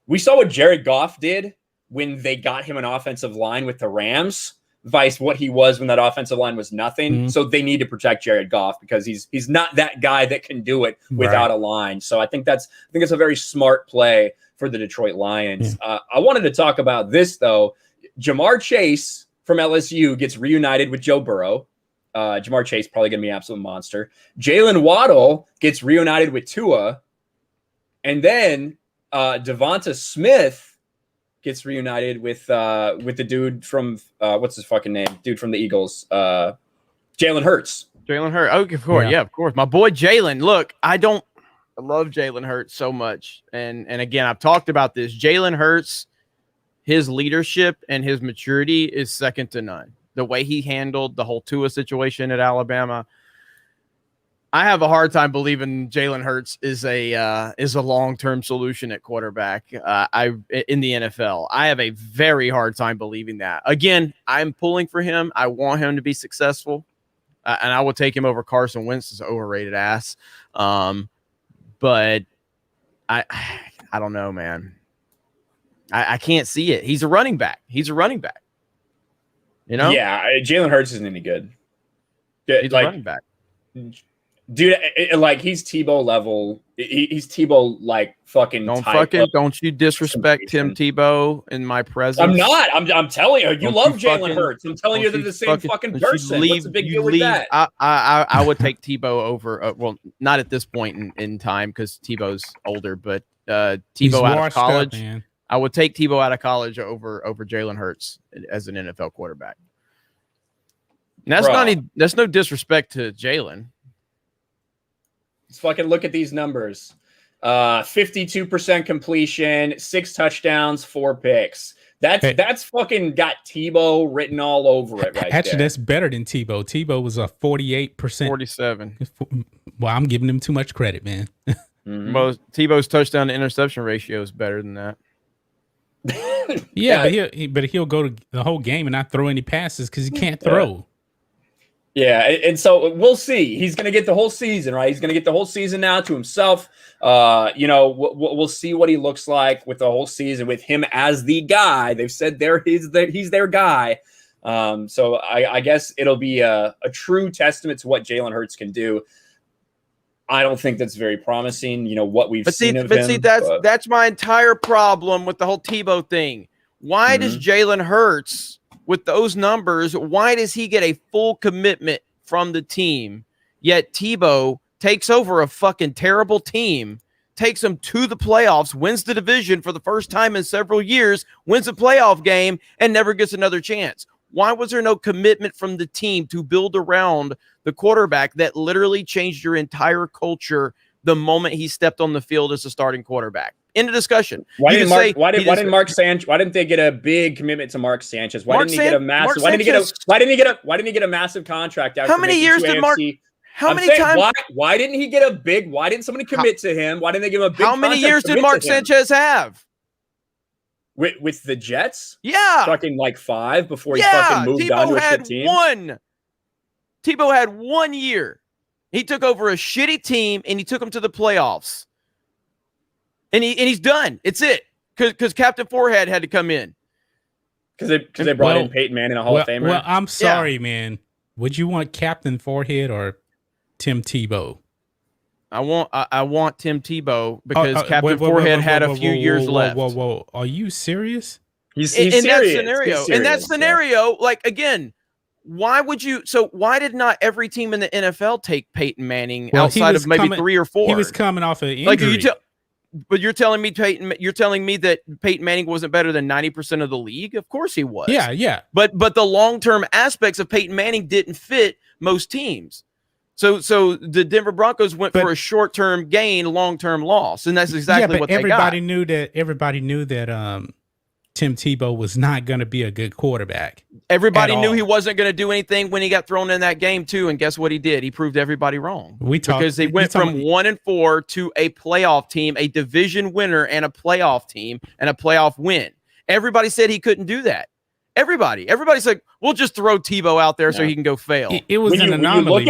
we saw what Jared Goff did when they got him an offensive line with the Rams, vice what he was when that offensive line was nothing. So they need to protect Jared Goff because he's not that guy that can do it without a line. So I think it's a very smart play for the Detroit Lions. I wanted to talk about this though. Jamar Chase from LSU gets reunited with Joe Burrow. Jamar Chase probably going to be an absolute monster. Jalen Waddle gets reunited with Tua, and then Devonta Smith gets reunited with the dude from what's his fucking name? Dude from the Eagles, Jalen Hurts. Jalen Hurts. Oh, of course, yeah, of course. My boy Jalen. Look, I love Jalen Hurts so much, and again, I've talked about this. Jalen Hurts, his leadership and his maturity is second to none. The way he handled the whole Tua situation at Alabama. I have a hard time believing Jalen Hurts is a long-term solution at quarterback in the NFL. I have a very hard time believing that. Again, I'm pulling for him. I want him to be successful, and I will take him over Carson Wentz's overrated ass. But I don't know, man. I can't see it. He's a running back. Yeah, Jalen Hurts isn't any good. He's a running back. Dude, he's Tebow level. He's Tebow like fucking. Don't you disrespect Tim Tebow in my presence? I'm not. I'm telling you, you love Jalen Hurts. I'm telling you, they're the same fucking person. What's the big deal with that? I would take Tebow over. Well, not at this point in time because Tebow's older, but Tebow out of college. I would take Tebow out of college over Jalen Hurts as an NFL quarterback. And that's no disrespect to Jalen. Let's fucking look at these numbers. 52% completion, 6 touchdowns, 4 picks. That's fucking got Tebow written all over it Actually, that's better than Tebow. Tebow was a 48%. 47. Well, I'm giving him too much credit, man. Well, Tebow's touchdown to interception ratio is better than that. But he'll go to the whole game and not throw any passes because he can't throw. Yeah, and so we'll see. He's going to get the whole season, right? He's going to get the whole season now to himself. We'll see what he looks like with the whole season with him as the guy. They've said he's their guy. So I guess it'll be a true testament to what Jalen Hurts can do. I don't think that's very promising, what we've seen of him. That's my entire problem with the whole Tebow thing. Why does Jalen Hurts, with those numbers, why does he get a full commitment from the team, yet Tebow takes over a fucking terrible team, takes them to the playoffs, wins the division for the first time in several years, wins a playoff game, and never gets another chance? Why was there no commitment from the team to build around the quarterback that literally changed your entire culture the moment he stepped on the field as a starting quarterback? End of discussion. Why didn't they get a big commitment to Mark Sanchez? Why didn't he get a massive contract? How many years did How many times? Why didn't he get a big? Why didn't somebody commit to him? Why didn't they give him a big? How many years did Mark Sanchez have? With the Jets? Yeah. Fucking like 5 before he fucking moved on to a shit team. Tebow had 1 year. He took over a shitty team and he took them to the playoffs. And he's done. It's it. Because Captain Forehead had to come in. Because they brought in Peyton Manning, a Hall of Famer. Well, I'm sorry, man. Would you want Captain Forehead or Tim Tebow? I want Tim Tebow because Captain Forehead had a few years left. Whoa. Are you serious? He's in serious. That scenario, like, again, why did not every team in the NFL take Peyton Manning outside of maybe 3 or 4? He was coming off an injury. But you're telling me that Peyton Manning wasn't better than 90% of the league? Of course he was. Yeah. But the long-term aspects of Peyton Manning didn't fit most teams. So the Denver Broncos went for a short-term gain, long-term loss, and that's exactly what they got. Everybody knew that Tim Tebow was not going to be a good quarterback. Everybody knew he wasn't going to do anything when he got thrown in that game too, and guess what he did? He proved everybody wrong. Because they went from 1-4 to a playoff team, a division winner, and a playoff team, and a playoff win. Everybody said he couldn't do that. Everybody's like, we'll just throw Tebow out there so he can go fail. It was an anomaly,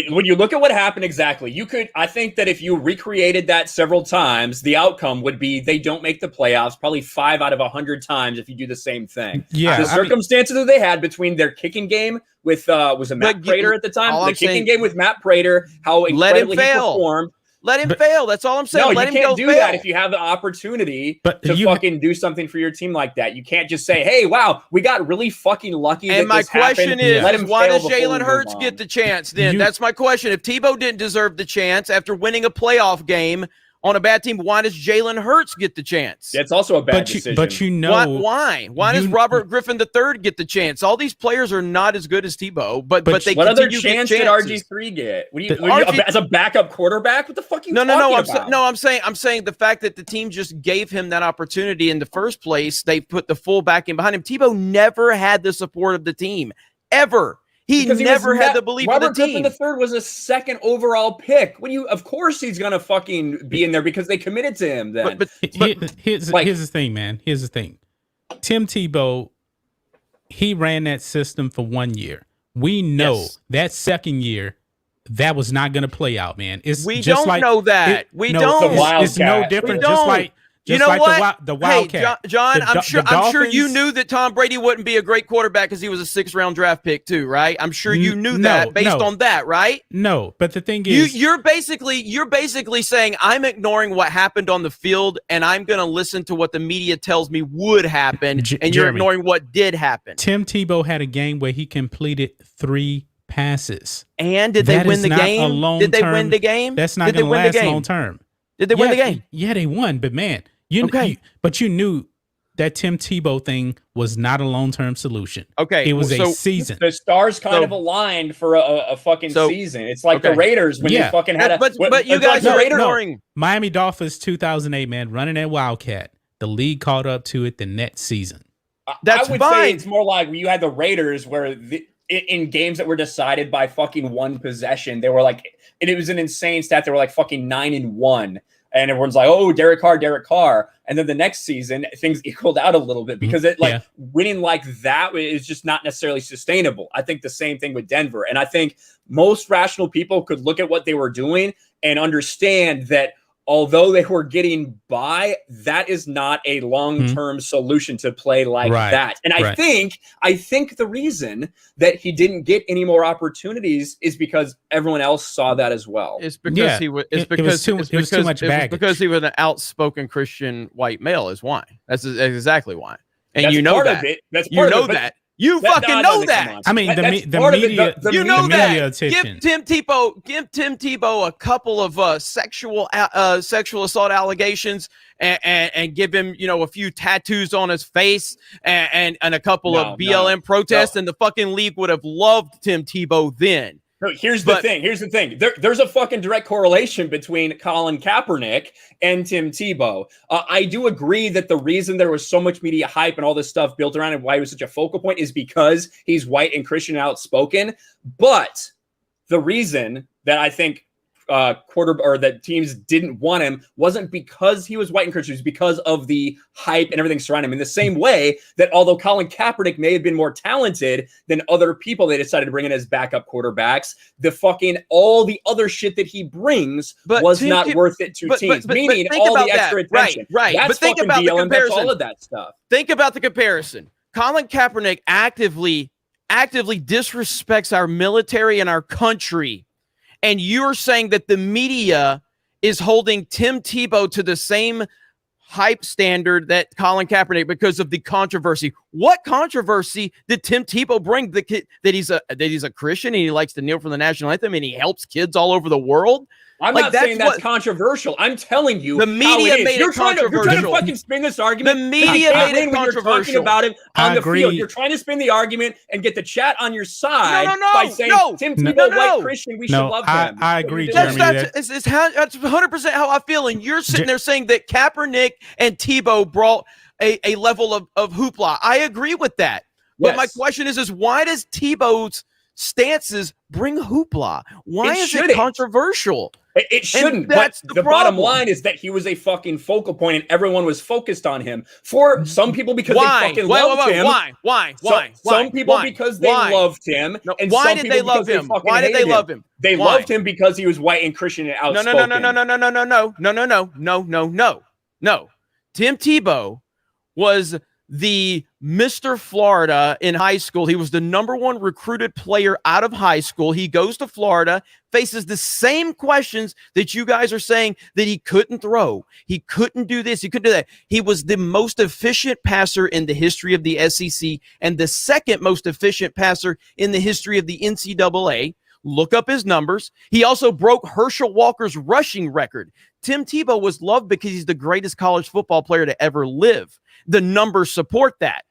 when you look at what happened exactly, I think that if you recreated that several times, the outcome would be they don't make the playoffs probably 5 out of 100 times if you do the same thing. Yeah, the circumstances that they had between their kicking game with was it Matt Prater at the time? The kicking game with Matt Prater, how incredibly he performed. Let him fail. That's all I'm saying. No, you can't do that if you have the opportunity to fucking do something for your team like that. You can't just say, hey, wow, we got really fucking lucky. And my question is, why does Jalen Hurts get the chance then? That's my question. If Tebow didn't deserve the chance after winning a playoff game on a bad team, why does Jalen Hurts get the chance? That's also a bad decision. But you know why? Why does Robert Griffin III get the chance? All these players are not as good as Tebow, but they what other continue chance to get did RG3 get? As a backup quarterback? What the fuck are you talking about? I'm saying the fact that the team just gave him that opportunity in the first place. They put the fullback in behind him. Tebow never had the support of the team ever. He never had the belief of the team. Robert Griffin III was a 2nd overall pick. Of course he's gonna fucking be in there because they committed to him. Then, here's the thing, man. Here's the thing. Tim Tebow, he ran that system for 1 year. We know that 2nd year, that was not gonna play out, man. We don't know that. We don't. It's no different. Just like what? The Wildcat. Hey, John, I'm sure you knew that Tom Brady wouldn't be a great quarterback because he was a 6th-round draft pick too, right? I'm sure you knew that based on that, right? No, but the thing is, you're basically saying I'm ignoring what happened on the field and I'm going to listen to what the media tells me would happen, and you're ignoring what did happen. Tim Tebow had a game where he completed 3 passes. And did they win the game? Did they win the game? That's not going to last long term. Did they win the game? Yeah, they won, but man. But you knew that Tim Tebow thing was not a long-term solution. Okay. It was a season. The stars kind of aligned for a fucking season. It's like the Raiders when they fucking had But you guys are ignoring. Miami Dolphins 2008, man, running that Wildcat. The league caught up to it the next season. I would say it's more like you had the Raiders where in games that were decided by fucking 1 possession, they were like, and it was an insane stat. They were like fucking 9-1. And everyone's like, oh, Derek Carr. And then the next season, things equaled out a little bit because winning like that is just not necessarily sustainable. I think the same thing with Denver. And I think most rational people could look at what they were doing and understand that although they were getting by, that is not a long-term solution to play like that. And I think the reason that he didn't get any more opportunities is because everyone else saw that as well. It's because he was too much baggage. Because he was an outspoken Christian white male is why. That's exactly why. And that's you know that. You fucking know that. I mean, the media, you know that. Attention. Give Tim Tebow a couple of sexual assault allegations and give him, a few tattoos on his face and a couple of BLM protests, and the fucking league would have loved Tim Tebow then. No, here's the thing. There's a fucking direct correlation between Colin Kaepernick and Tim Tebow. I do agree that the reason there was so much media hype and all this stuff built around him, why he was such a focal point, is because he's white and Christian and outspoken. But the reason that I think that teams didn't want him wasn't because he was white and Christian. It was because of the hype and everything surrounding him. In the same way that although Colin Kaepernick may have been more talented than other people they decided to bring in as backup quarterbacks, all the other shit that he brings was not worth it to teams. Meaning all the extra attention. Right. That's but think fucking about the BLM. comparison. That's all of that stuff. Think about the comparison. Colin Kaepernick actively disrespects our military and our country. And you're saying that the media is holding Tim Tebow to the same hype standard that Colin Kaepernick because of the controversy. What controversy did Tim Tebow bring? That he's a Christian and he likes to kneel for the national anthem and he helps kids all over the world? I'm not saying that's controversial. I'm telling you, the media made it controversial. You're trying to fucking spin this argument. The media made it controversial. You're talking about it on the field. You're trying to spin the argument and get the chat on your side by saying Tim Tebow, white Christian, we should love him. I agree, Jeremy. That's 100% how I feel. And you're sitting there saying that Kaepernick and Tebow brought a level of hoopla. I agree with that. But my question is why does Tebow's stances bring hoopla? Why is it controversial? It shouldn't. But the bottom line is that he was a fucking focal point and everyone was focused on him. For some people because they fucking loved him. Why? Some people because they loved him. And why did they love him? Why did they love him? They loved him because he was white and Christian and outspoken. No. Tim Tebow was the Mr. Florida in high school. He was the #1 recruited player out of high school. He goes to Florida, faces the same questions that you guys are saying that he couldn't throw. He couldn't do this. He couldn't do that. He was the most efficient passer in the history of the SEC and the second most efficient passer in the history of the NCAA. Look up his numbers. He also broke Herschel Walker's rushing record. Tim Tebow was loved because he's the greatest college football player to ever live. The numbers support that.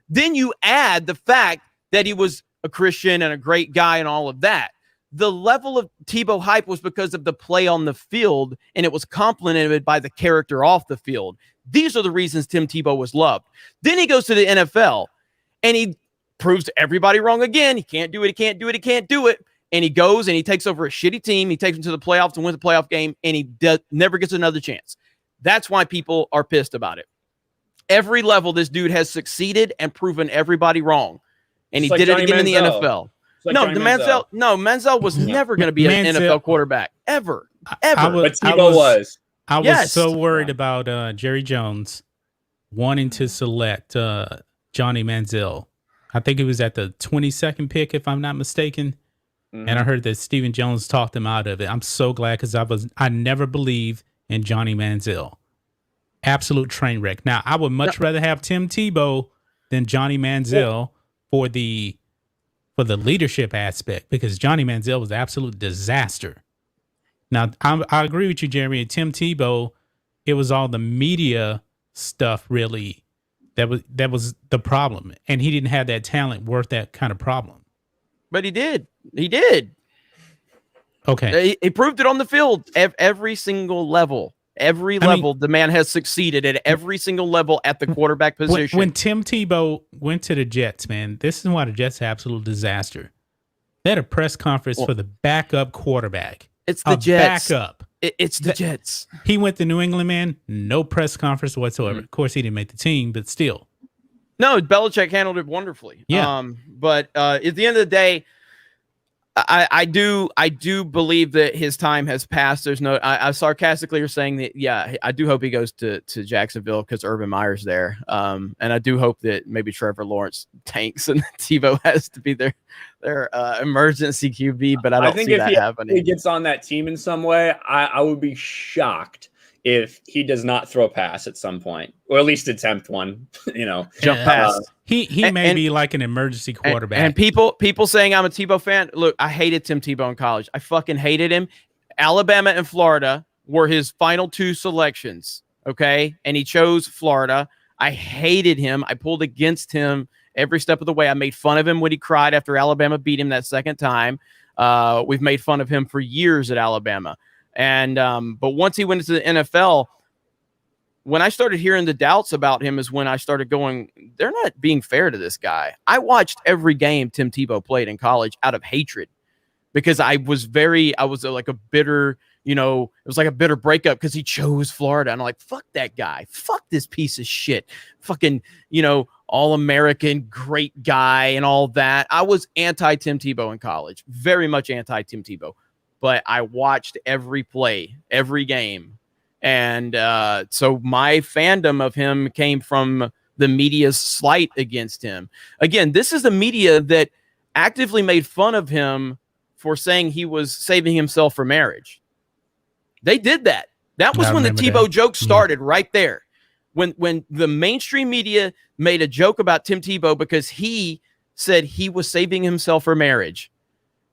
Then you add the fact that he was a Christian and a great guy and all of that. The level of Tebow hype was because of the play on the field, and it was complemented by the character off the field. These are the reasons Tim Tebow was loved. Then he goes to the NFL, and he proves everybody wrong again. He can't do it. And he goes and he takes over a shitty team. He takes them to the playoffs and wins the playoff game, and he never gets another chance. That's why people are pissed about it. Every level, this dude has succeeded and proven everybody wrong. And he did it again in the NFL. Manziel was never going to be an NFL quarterback. Ever. But Tebow was. I was so worried about Jerry Jones wanting to select Johnny Manziel. I think it was at the 22nd pick, if I'm not mistaken. Mm-hmm. And I heard that Stephen Jones talked him out of it. I'm so glad because I never believed in Johnny Manziel. Absolute train wreck. Now, I would much rather have Tim Tebow than Johnny Manziel for the leadership aspect because Johnny Manziel was an absolute disaster. Now, I agree with you, Jeremy. Tim Tebow, it was all the media stuff really that was the problem, and he didn't have that talent worth that kind of problem. But he did. Okay, he proved it on the field every single level. The man has succeeded at every single level at the quarterback position. When Tim Tebow went to the Jets, man, this is why the Jets are an absolute disaster. They had a press conference for the backup quarterback. It's the Jets. Backup. It's the Jets. He went to New England, man. No press conference whatsoever. Of course, he didn't make the team, but still. No, Belichick handled it wonderfully. Yeah. But at the end of the day, I do believe that his time has passed. There's no, I sarcastically are saying that, yeah, I do hope he goes to Jacksonville because Urban Meyer's there. And I do hope that maybe Trevor Lawrence tanks and Tebow has to be their emergency QB, but I don't see that happening. If he gets on that team in some way, I would be shocked if he does not throw a pass at some point, or at least attempt one, jump pass. He may be like an emergency quarterback. And people saying I'm a Tebow fan. Look, I hated Tim Tebow in college. I fucking hated him. Alabama and Florida were his final two selections. Okay. And he chose Florida. I hated him. I pulled against him every step of the way. I made fun of him when he cried after Alabama beat him that second time. We've made fun of him for years at Alabama. And but once he went into the NFL, when I started hearing the doubts about him is when I started going, they're not being fair to this guy. I watched every game Tim Tebow played in college out of hatred. because I was like a bitter, it was like a bitter breakup because he chose Florida. And I'm like, fuck that guy. Fuck this piece of shit. Fucking, all-American, great guy and all that. I was anti-Tim Tebow in college. Very much anti-Tim Tebow. But I watched every play, every game. And so my fandom of him came from the media's slight against him. Again, this is the media that actively made fun of him for saying he was saving himself for marriage. They did that. That was when the Tebow joke started right there. When the mainstream media made a joke about Tim Tebow because he said he was saving himself for marriage.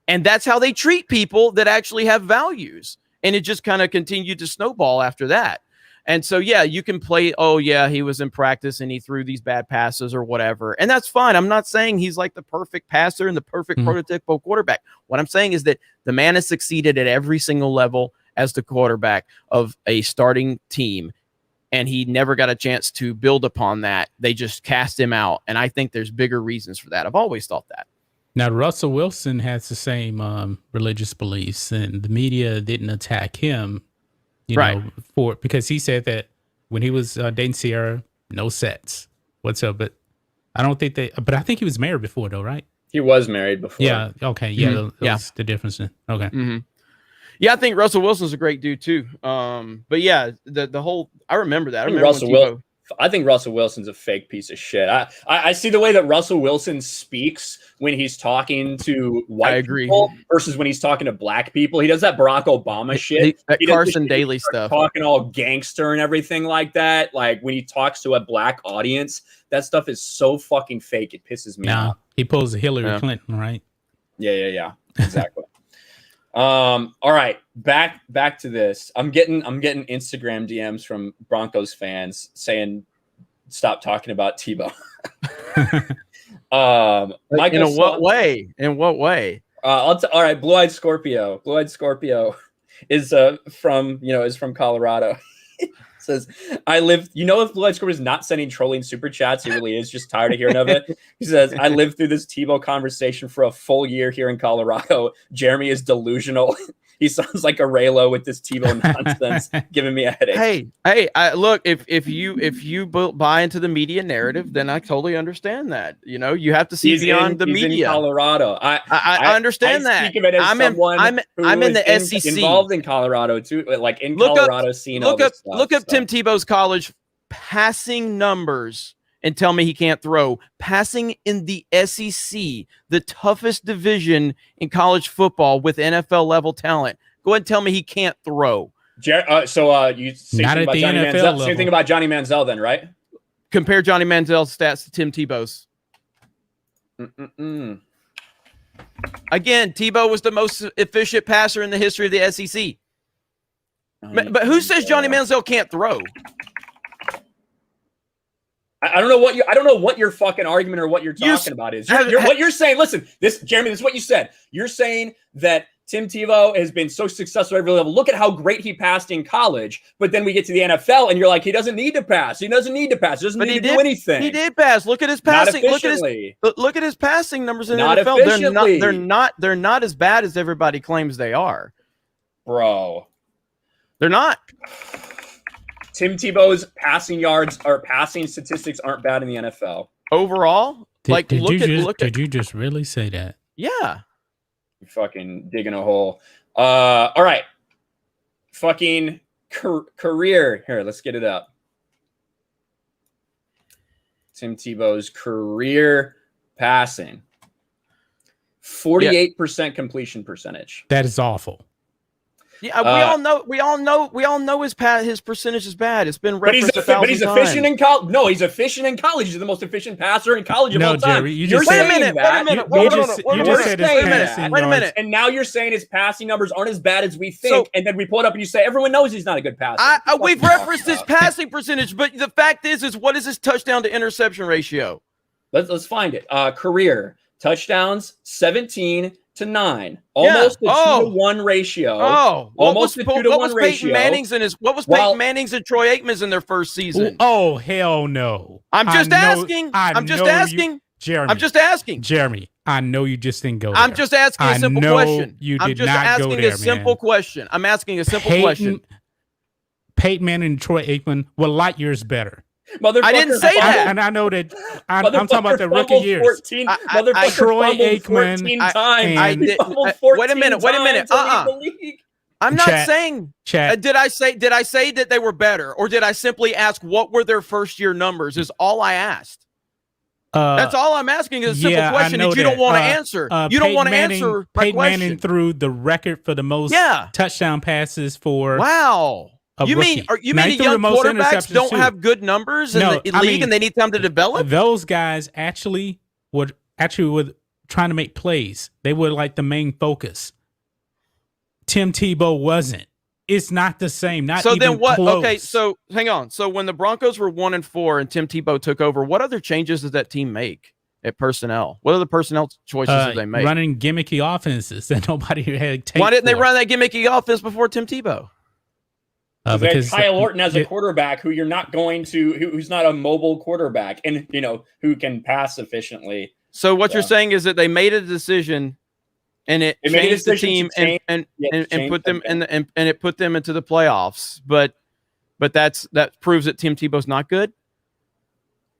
And that's how they treat people that actually have values. And it just kind of continued to snowball after that. And so, yeah, you can play, oh, yeah, he was in practice and he threw these bad passes or whatever. And that's fine. I'm not saying he's like the perfect passer and the perfect prototypical quarterback. What I'm saying is that the man has succeeded at every single level as the quarterback of a starting team. And he never got a chance to build upon that. They just cast him out. And I think there's bigger reasons for that. I've always thought that. Now, Russell Wilson has the same religious beliefs, and the media didn't attack him. Because he said that when he was dating Sierra, no sets whatsoever. But I don't think but I think he was married before though, right? He was married before. Yeah. Okay. Yeah. That's the difference then. Okay. Mm-hmm. Yeah. I think Russell Wilson's a great dude too. But yeah, the whole, I remember that. I think Russell Wilson's a fake piece of shit. I see the way that Russell Wilson speaks when he's talking to white people versus when he's talking to black people. He does that Barack Obama shit. He Carson Daly stuff. Talking all gangster and everything like that. Like when he talks to a black audience, that stuff is so fucking fake. It pisses me off. He pulls a Hillary Clinton, right? Yeah. Exactly. All right, back to this. I'm getting Instagram DMs from Broncos fans saying stop talking about Tebow. In what way? All right, Blue-Eyed Scorpio is from Colorado. Says, if Blue-Eyed Scorpio is not sending trolling super chats, he really is just tired of hearing of it. He says, I lived through this Tebow conversation for a full year here in Colorado. Jeremy is delusional. He sounds like a Raylo with this Tebow nonsense, giving me a headache. Hey, look, if you buy into the media narrative, then I totally understand that. You have to see beyond the media. He's in Colorado. I understand that. Speak of it as I'm in the SEC, involved in Colorado too. Like in Colorado, seeing all this stuff. Look up Tim Tebow's college passing numbers and tell me he can't throw. Passing in the SEC, the toughest division in college football with NFL level talent. Go ahead and tell me he can't throw. You say not at the Johnny NFL Manziel. Level. Same thing about Johnny Manziel then, right? Compare Johnny Manziel's stats to Tim Tebow's. Again, Tebow was the most efficient passer in the history of the SEC. But who says Johnny Manziel can't throw? I don't know what your fucking argument or what you're talking about is. What you're saying, listen, Jeremy, this is what you said. You're saying that Tim Tebow has been so successful at every level. Look at how great he passed in college, but then we get to the NFL and you're like, he doesn't need to pass. He doesn't need to pass. He doesn't need to do anything. He did pass. Look at his passing. Look at his passing numbers in the NFL. They're not as bad as everybody claims they are. Bro. They're not. Tim Tebow's passing yards or passing statistics aren't bad in the NFL. Overall? Did you just really say that? Yeah. You're fucking digging a hole. All right. Fucking career. Here, let's get it up. Tim Tebow's career passing. 48% completion percentage. That is awful. Yeah, we all know his percentage is bad. It's been referenced but he's efficient in college. No, he's efficient in college. He's the most efficient passer in college of all time. Jerry, wait a minute. And now you're saying his passing numbers aren't as bad as we think. And then we pull it up and you say everyone knows he's not a good passer. We've referenced his passing percentage, but the fact is what is his touchdown to interception ratio? Let's find it. Career touchdowns 17-9, almost a 2-to-1 ratio. Almost a 2-to-1 ratio. What was Peyton Manning's and Troy Aikman's in their first season? Oh hell no! I'm just asking. Jeremy. I know you just didn't go there. I'm just asking a simple question. You I'm did just not asking go there, a simple man. question. I'm asking a simple question. Peyton Manning and Troy Aikman were light years better. I didn't say that. And I know that I'm talking about the rookie years. 14, motherfucker Troy fumbled Aikman 14 times. and- He fumbled 14 Wait a minute. times to lead the league. I'm not saying. Chat. Did I say that they were better, or did I simply ask what were their first year numbers? Is all I asked. That's all I'm asking. Is a simple question that you don't want to answer. You don't want to answer my Peyton question. Manning threw the record for the most touchdown passes for. Wow. You mean the young quarterbacks don't have good numbers in the league and they need time to develop? Those guys actually were trying to make plays. They were like the main focus. Tim Tebow wasn't. It's not the same. Not so even then what? close. Okay, so hang on. So when the Broncos were 1-4 and Tim Tebow took over, what other changes did that team make at personnel? What other personnel choices did they make? Running gimmicky offenses that nobody had. Why didn't they run that gimmicky offense before Tim Tebow? Because Kyle Orton as a quarterback who you're not going to, who's not a mobile quarterback and, who can pass efficiently. So what you're saying is that they made a decision and it changed the team and put them and it put them into the playoffs. But that proves that Tim Tebow's not good.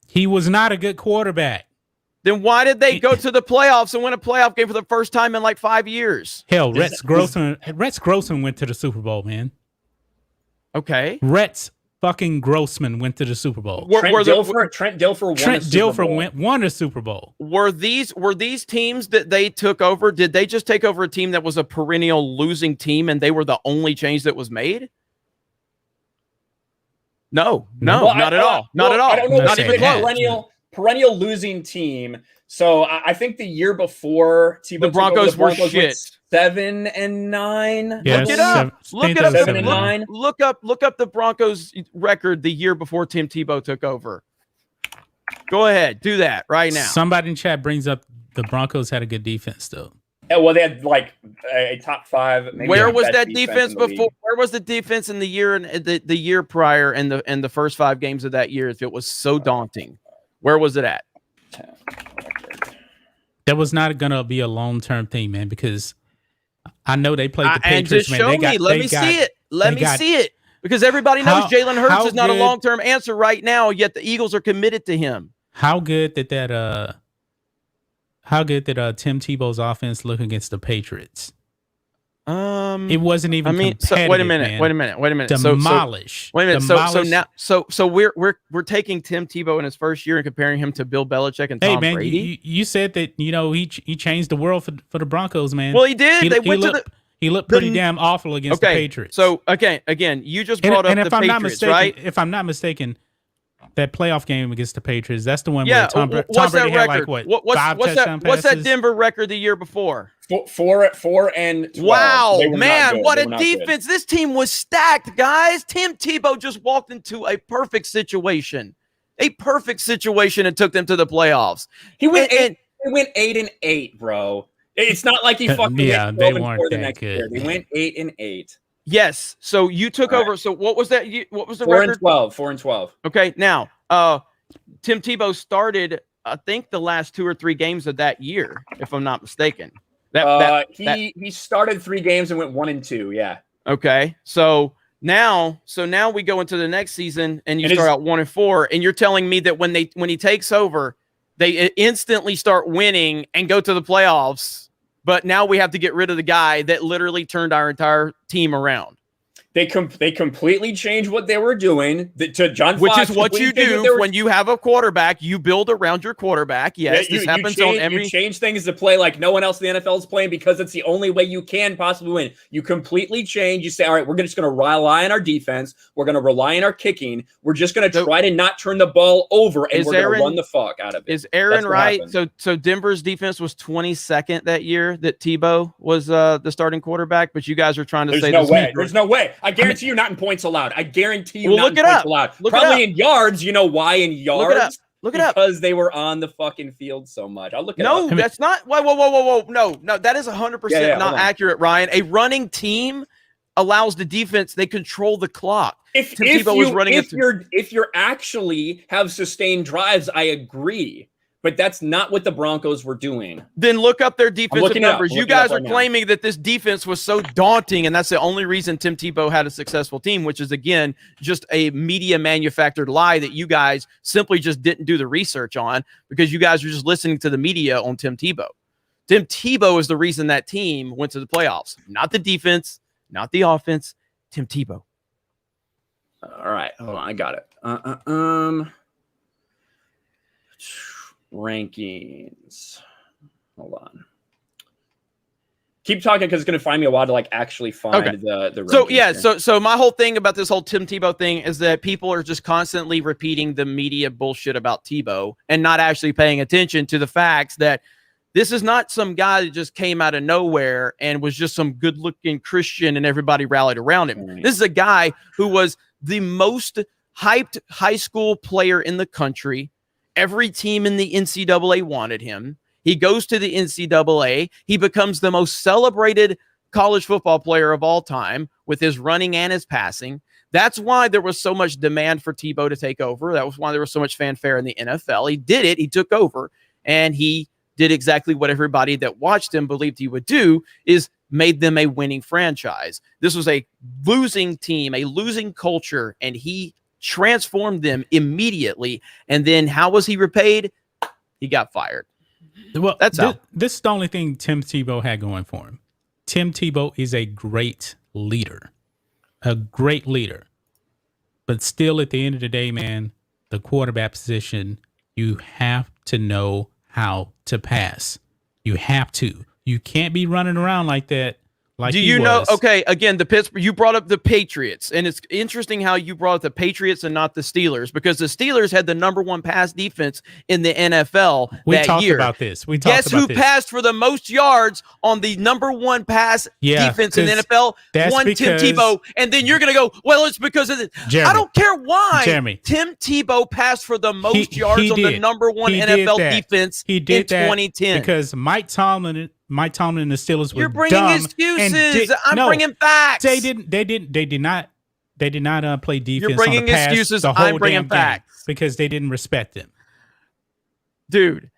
He was not a good quarterback. Then why did they go to the playoffs and win a playoff game for the first time in like 5 years? Hell, Rex Grossman went to the Super Bowl, man. Okay. Rex fucking Grossman went to the Super Bowl. Trent Dilfer won a Super Bowl. Were these teams that they took over? Did they just take over a team that was a perennial losing team and they were the only change that was made? No, not at all. Not at all. I don't know. Not even close. Perennial losing team. So I think the year before Tebow the Broncos were shit. 7-9. Yes, look it up. Look it up. 7-9. Look up the Broncos record the year before Tim Tebow took over. Go ahead, do that right now. Somebody in chat brings up the Broncos had a good defense though. Yeah, well, they had like a top 5. Where was that defense before? Where was the defense in the year and the year prior and the first 5 games of that year? If it was so daunting, where was it at? That was not going to be a long-term thing, man, because I know they played the Patriots. And just show me. Let me see it. Let me see it. Because everybody knows Jalen Hurts is not a long-term answer right now, yet the Eagles are committed to him. How good did Tim Tebow's offense look against the Patriots? It wasn't even. Wait a minute. Demolish. Wait a minute. So we're taking Tim Tebow in his first year and comparing him to Bill Belichick and Tom Brady. You said that he changed the world for the Broncos, man. Well, he did. He looked pretty damn awful against the Patriots. So again, you just brought up the Patriots, right? If I'm not mistaken, that playoff game against the Patriots, that's the one where Tom Brady had like what? What's that Denver record the year before? 4-12. Wow, man, what a defense. This team was stacked, guys. Tim Tebow just walked into a perfect situation. And took them to the playoffs. He went 8-8, bro. It's not like he fucking went 12-4 the next year. They went 8-8. Yes. So you took over. So what was that? What was the 4 record? 4-12. Okay. Now, Tim Tebow started, I think, the last 2 or 3 games of that year, if I'm not mistaken. He started 3 games and went 1-2. Yeah. Okay. So now we go into the next season and you start out 1-4, and you're telling me that when he takes over, they instantly start winning and go to the playoffs. But now we have to get rid of the guy that literally turned our entire team around. They completely changed what they were doing. To John Fox, which is what you do when you have a quarterback. You build around your quarterback. Yes, this happens on every. You change things to play like no one else in the NFL is playing because it's the only way you can possibly win. You completely change. You say, all right, we're just going to rely on our defense. We're going to rely on our kicking. We're just going to try to not turn the ball over, and we're going to run the fuck out of it. Is Aaron right? So Denver's defense was 22nd that year that Tebow was the starting quarterback, but you guys are trying to say there's no way. I guarantee you not in points allowed. I guarantee you not in points allowed. Look Probably in yards. You know why in yards? Look it up. Because they were on the fucking field so much. I'll look it up. No, that's not. Whoa. No, that is 100% not accurate, Ryan. A running team allows the defense. They control the clock. If you actually have sustained drives, I agree. but that's not what the Broncos were doing. Then look up their defensive numbers. You guys are right claiming that this defense was so daunting, and that's the only reason Tim Tebow had a successful team, which is, again, just a media manufactured lie that you guys simply just didn't do the research on because you guys are just listening to the media on Tim Tebow. Tim Tebow is the reason that team went to the playoffs. Not the defense, not the offense, Tim Tebow. All right. Hold on. I got it. Rankings. Hold on. Keep talking because it's going to find me a while to like actually find the rankings. So yeah, so my whole thing about this whole Tim Tebow thing is that people are just constantly repeating the media bullshit about Tebow and not actually paying attention to the facts that this is not some guy that just came out of nowhere and was just some good-looking Christian and everybody rallied around him. Right. This is a guy who was the most hyped high school player in the country. Every team in the NCAA wanted him. He goes to the NCAA. He becomes the most celebrated college football player of all time with his running and his passing. That's why there was so much demand for Tebow to take over. That was why there was so much fanfare in the NFL. He did it. He took over, and he did exactly what everybody that watched him believed he would do, is made them a winning franchise. This was a losing team, a losing culture, and he transformed them immediately. And then how was he repaid? He got fired. Well, that's how. This is the only thing Tim Tebow had going for him. Tim Tebow is a great leader. A great leader. But still, at the end of the day, man, the quarterback position, you have to know how to pass. You have to. You can't be running around like that. Like do you know? Okay, again, the Pittsburgh. You brought up the Patriots, and it's interesting how you brought up the Patriots and not the Steelers, because the Steelers had the #1 pass defense in the NFL that year. We talked about this. Guess who passed for the most yards on the #1 pass defense in the NFL? Tim Tebow. And then you're going to go, well, it's because of it. I don't care why. Jeremy, Tim Tebow passed for the most yards on the #1 NFL defense in 2010 because Mike Tomlin and the Steelers were You're bringing dumb excuses. I'm bringing facts. They did not play defense. You're bringing on the pass excuses. The whole I'm bringing facts because they didn't respect them. Dude,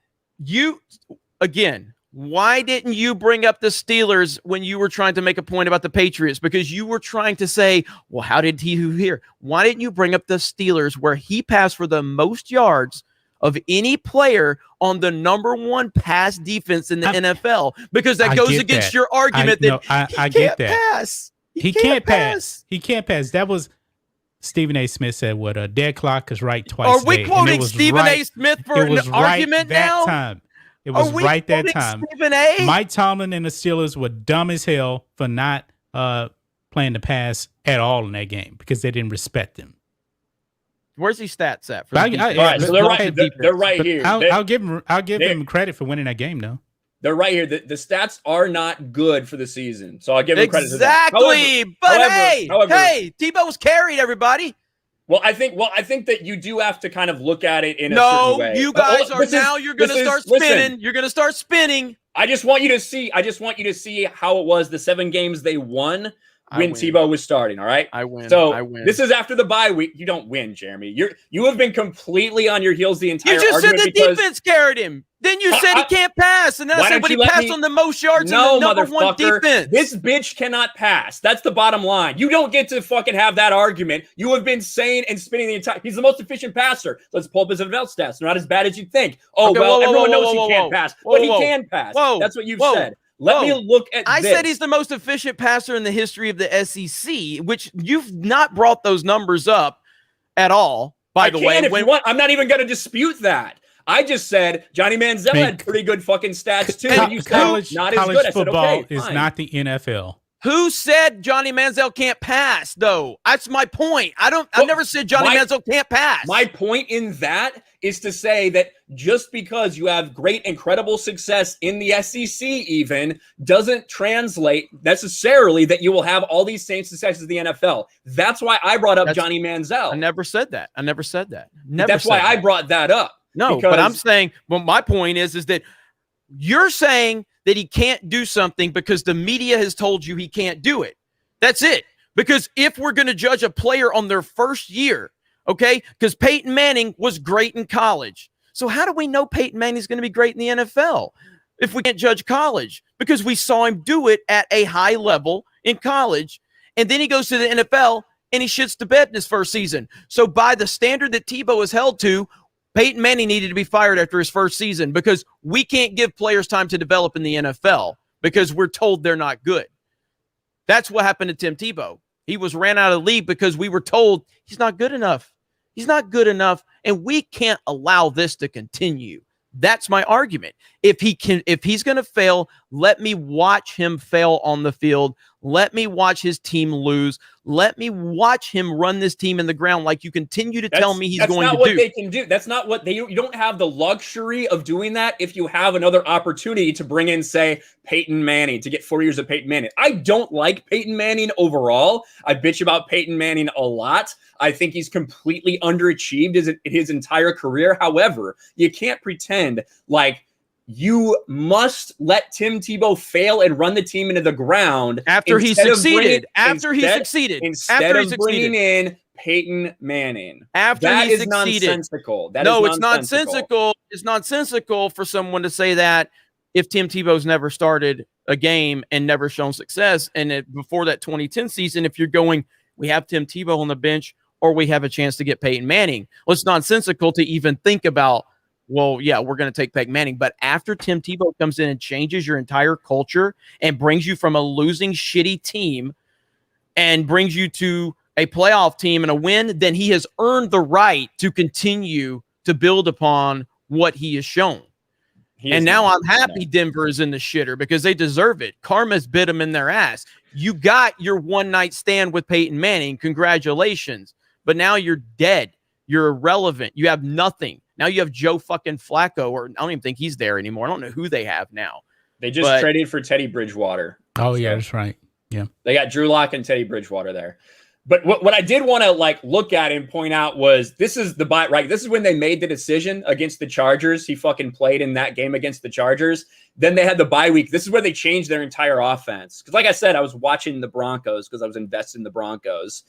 why didn't you bring up the Steelers when you were trying to make a point about the Patriots? Because you were trying to say, well, how did he here? Why didn't you bring up the Steelers where he passed for the most yards of any player on the #1 pass defense in the NFL? Because that goes against your argument I get that. He can't pass. He can't pass. That was Stephen A. Smith said, what a dead clock is right twice Are we a day. quoting Stephen A. Smith for an argument now? Time. It was right that time. Stephen A? Mike Tomlin and the Steelers were dumb as hell for not playing the pass at all in that game because they didn't respect him. Where's these stats at? All right, so they're right here. I'll give him credit for winning that game, though. They're right here. The stats are not good for the season, so I'll give him credit for that. Exactly. But hey, Tebow was carried, everybody. Well, I think that you do have to kind of look at it in a certain way. No, you guys you're going to start spinning. You're going to start spinning. I just want you to see how it was the 7 games they won when Tebow was starting. All right, I win. This is after the bye week. You don't win, Jeremy. You have been completely on your heels the entire. You just said the defense carried him. Then you said he can't pass, and then I said, but he passed on the most yards in the #1 defense. This bitch cannot pass. That's the bottom line. You don't get to fucking have that argument. You have been saying and spinning the entire. He's the most efficient passer. Let's pull up his advanced stats. They're not as bad as you think. Everyone knows he can't pass, but he can pass. That's what you've said. Let me look at I said he's the most efficient passer in the history of the SEC, which you've not brought those numbers up at all, by the way. If you want, I'm not even going to dispute that. I just said Johnny Manziel had pretty good fucking stats too. And you said not as good. I said, okay, is not the NFL. Who said Johnny Manziel can't pass, though? That's my point. I never said Johnny Manziel can't pass. My point in that is to say that just because you have great, incredible success in the SEC even doesn't translate necessarily that you will have all these same successes in the NFL. That's why I brought up Johnny Manziel. I never said that. That's why I brought that up. No, but I'm saying, well, my point is that you're saying that he can't do something because the media has told you he can't do it. That's it. Because if we're going to judge a player on their first year, okay, because Peyton Manning was great in college. So how do we know Peyton Manning's going to be great in the NFL if we can't judge college? Because we saw him do it at a high level in college, and then he goes to the NFL and he shits the bed in his first season. So by the standard that Tebow is held to, Peyton Manning needed to be fired after his first season because we can't give players time to develop in the NFL because we're told they're not good. That's what happened to Tim Tebow. He was ran out of the league because we were told he's not good enough. He's not good enough, and we can't allow this to continue. That's my argument. If he's going to fail, let me watch him fail on the field. Let me watch his team lose. Let me watch him run this team in the ground like you continue to tell me he's going to do. That's not what they can do. That's not what you don't have the luxury of doing that if you have another opportunity to bring in, say, Peyton Manning, to get 4 years of Peyton Manning. I don't like Peyton Manning overall. I bitch about Peyton Manning a lot. I think he's completely underachieved his entire career. However, you can't pretend like you must let Tim Tebow fail and run the team into the ground after he succeeded. Instead of bringing in Peyton Manning. After that he is succeeded. Nonsensical. It's nonsensical. It's nonsensical for someone to say that if Tim Tebow's never started a game and never shown success. And before that 2010 season, if you're going, we have Tim Tebow on the bench or we have a chance to get Peyton Manning. Well, it's nonsensical to even think about, well, yeah, we're going to take Peyton Manning. But after Tim Tebow comes in and changes your entire culture and brings you from a losing, shitty team and brings you to a playoff team and a win, then he has earned the right to continue to build upon what he has shown. And now I'm happy Denver is in the shitter because they deserve it. Karma's bit them in their ass. You got your one-night stand with Peyton Manning. Congratulations. But now you're dead. You're irrelevant. You have nothing. Now you have Joe fucking Flacco, or I don't even think he's there anymore. I don't know who they have now. They just traded for Teddy Bridgewater. Oh, yeah, that's right. Yeah. They got Drew Lock and Teddy Bridgewater there. But what I did want to look at and point out was this is the bye, right? This is when they made the decision against the Chargers. He fucking played in that game against the Chargers. Then they had the bye week. This is where they changed their entire offense. Because like I said, I was watching the Broncos because I was invested in the Broncos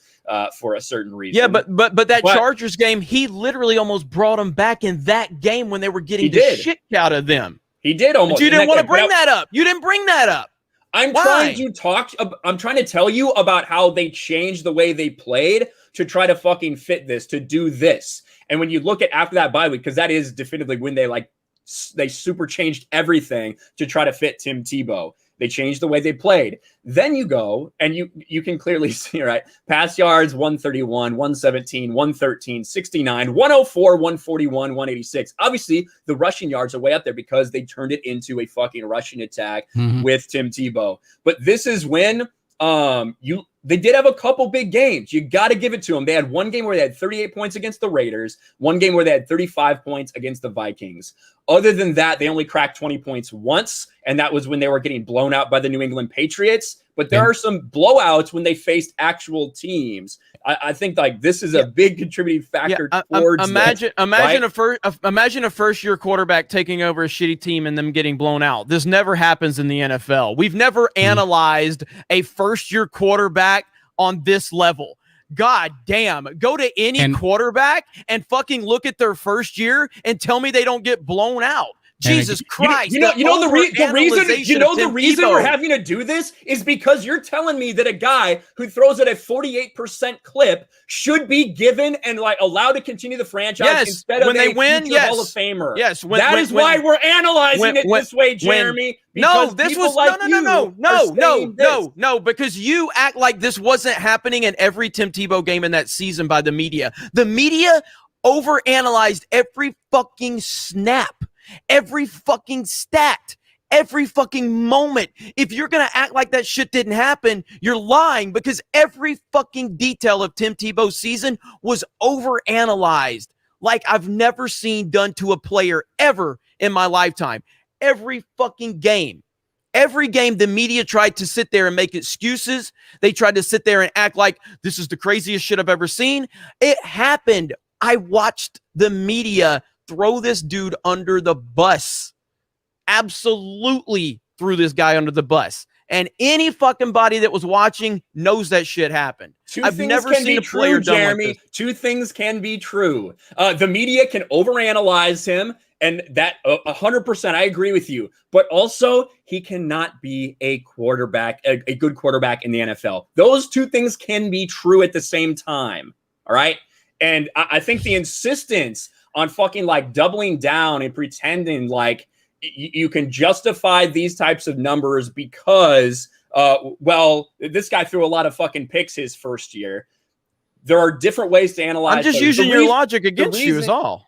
for a certain reason. Yeah, but that Chargers game, he literally almost brought them back in that game when they were getting the shit out of them. He did almost. But you didn't want to bring that up. You didn't bring that up. I'm trying to tell you about how they changed the way they played to try to fucking fit this, to do this. And when you look at after that bye week, because that is definitively when they super changed everything to try to fit Tim Tebow. They changed the way they played. Then you go and you can clearly see, right? Pass yards, 131, 117, 113, 69, 104, 141, 186. Obviously, the rushing yards are way up there because they turned it into a fucking rushing attack with Tim Tebow. But this is when they did have a couple big games. You got to give it to them. They had one game where they had 38 points against the Raiders, one game where they had 35 points against the Vikings. Other than that, they only cracked 20 points once, and that was when they were getting blown out by the New England Patriots. But there are some blowouts when they faced actual teams. I think this is a big contributing factor towards imagine a first-year quarterback taking over a shitty team and them getting blown out. This never happens in the NFL. We've never analyzed a first-year quarterback on this level. God damn, go to any quarterback and fucking look at their first year and tell me they don't get blown out. Jesus Christ. The reason we're having to do this is because you're telling me that a guy who throws at a 48% clip should be given and allowed to continue the franchise instead of a future Hall of Famer. Yes. That is why we're analyzing it this way, Jeremy. No, because you act like this wasn't happening in every Tim Tebow game in that season by the media. The media overanalyzed every fucking snap. Every fucking stat, every fucking moment. If you're going to act like that shit didn't happen, you're lying because every fucking detail of Tim Tebow's season was overanalyzed like I've never seen done to a player ever in my lifetime. Every fucking game. Every game, the media tried to sit there and make excuses. They tried to sit there and act like this is the craziest shit I've ever seen. It happened. I watched the media throw this dude under the bus. Absolutely threw this guy under the bus. And any fucking body that was watching knows that shit happened. I've never seen a player done like this. Two things can be true. The media can overanalyze him, and that 100%, I agree with you. But also, he cannot be a quarterback, a good quarterback in the NFL. Those two things can be true at the same time. All right. And I think the insistence on fucking like doubling down and pretending like you can justify these types of numbers because, well, this guy threw a lot of fucking picks his first year. There are different ways to analyze. I'm just using your logic against you is all.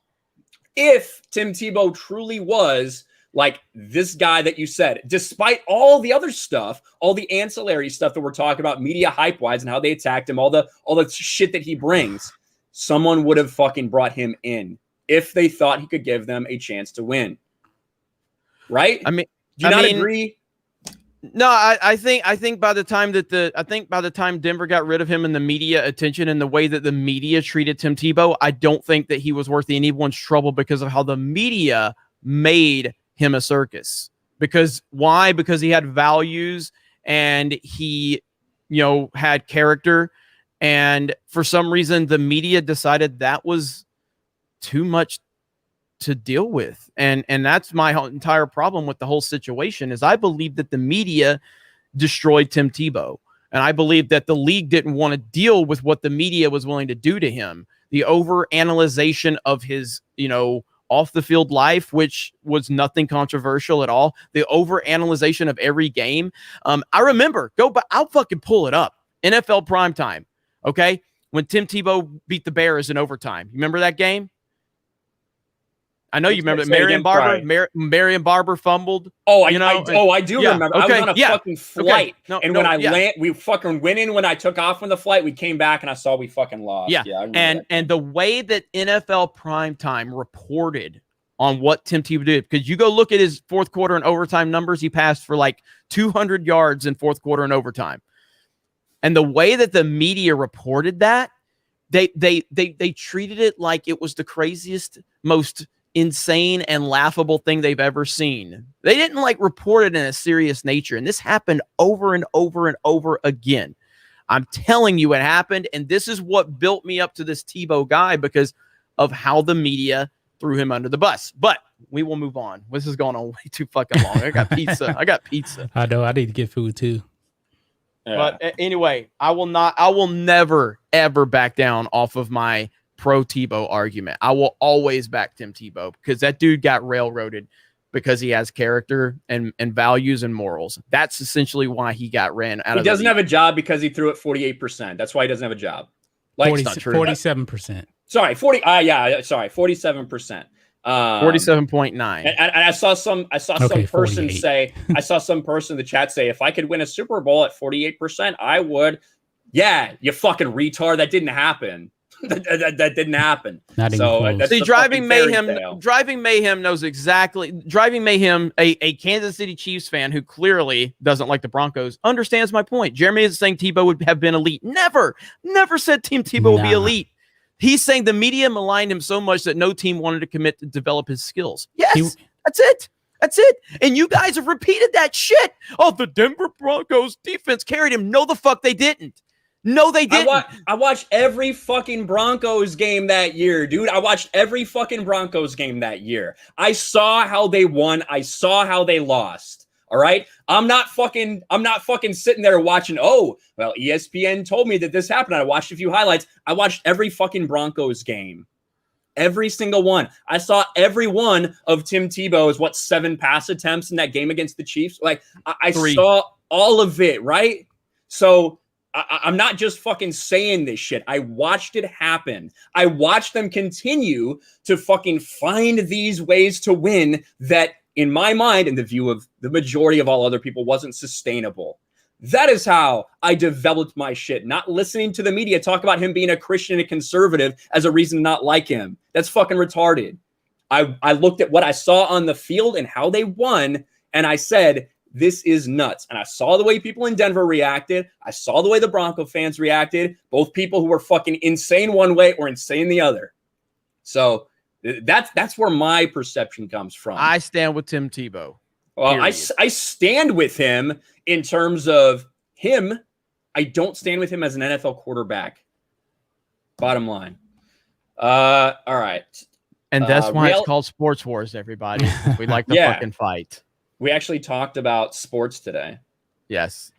If Tim Tebow truly was like this guy that you said, despite all the other stuff, all the ancillary stuff that we're talking about, media hype wise and how they attacked him, all the shit that he brings, someone would have fucking brought him in if they thought he could give them a chance to win. Right? I mean, do you not agree? No, I think by the time Denver got rid of him and the media attention and the way that the media treated Tim Tebow, I don't think that he was worth anyone's trouble because of how the media made him a circus. Because why? Because he had values and he, had character. And for some reason, the media decided that was too much to deal with. And that's my entire problem with the whole situation is I believe that the media destroyed Tim Tebow. And I believe that the league didn't want to deal with what the media was willing to do to him. The overanalyzation of his, off the field life, which was nothing controversial at all. The overanalyzation of every game. I remember, I'll fucking pull it up. NFL primetime. Okay. When Tim Tebow beat the Bears in overtime. You remember that game? I know you remember that Marion Barber fumbled. Oh, I do remember. Okay, I was on a fucking flight. Okay. When we fucking went in when I took off from the flight, we came back and I saw we fucking lost. Yeah. And the way that NFL primetime reported on what Tim Tebow did, because you go look at his fourth quarter and overtime numbers, he passed for like 200 yards in fourth quarter and overtime. And the way that the media reported that, they treated it like it was the craziest, most insane and laughable thing they've ever seen. They didn't report it in a serious nature. And this happened over and over and over again. I'm telling you it happened. And this is what built me up to this Tebow guy because of how the media threw him under the bus. But we will move on. This is going on way too fucking long. I got pizza. I know. I need to get food too. Yeah. But anyway, I will never, ever back down off of my pro Tebow argument. I will always back Tim Tebow because that dude got railroaded because he has character and values and morals. That's essentially why he got ran out of the league. He doesn't have a job because he threw it 48%. That's why he doesn't have a job. 47%. Sorry, 47%. 47.9. And I saw some person 48. say, I saw some person in the chat say, if I could win a Super Bowl at 48%, I would. Yeah, you fucking retard. That didn't happen. that didn't happen. See, Driving Mayhem knows exactly. Driving Mayhem, a Kansas City Chiefs fan who clearly doesn't like the Broncos, understands my point. Jeremy is saying Tebow would have been elite. Never said Team Tebow would be elite. He's saying the media maligned him so much that no team wanted to commit to develop his skills. Yes, that's it. That's it. And you guys have repeated that shit. Oh, the Denver Broncos defense carried him. No, the fuck they didn't. No, they didn't. I watched every fucking Broncos game that year, dude. I watched every fucking Broncos game that year. I saw how they won. I saw how they lost. All right. I'm not fucking sitting there watching. Oh, well, ESPN told me that this happened. I watched a few highlights. I watched every fucking Broncos game. Every single one. I saw every one of Tim Tebow's 7 pass attempts in that game against the Chiefs. I saw all of it, right? So I'm not just fucking saying this shit. I watched it happen. I watched them continue to fucking find these ways to win that, in my mind, in the view of the majority of all other people, wasn't sustainable. That is how I developed my shit. Not listening to the media talk about him being a Christian and a conservative as a reason to not like him. That's fucking retarded. I looked at what I saw on the field and how they won, and I said, this is nuts. And I saw the way people in Denver reacted. I saw the way the Bronco fans reacted. Both people who were fucking insane one way or insane the other. So that's where my perception comes from. I stand with Tim Tebow. Well, I stand with him in terms of him. I don't stand with him as an NFL quarterback. Bottom line. All right. And that's why it's called Sports Wars, everybody. We like to fucking fight. We actually talked about sports today. Yes.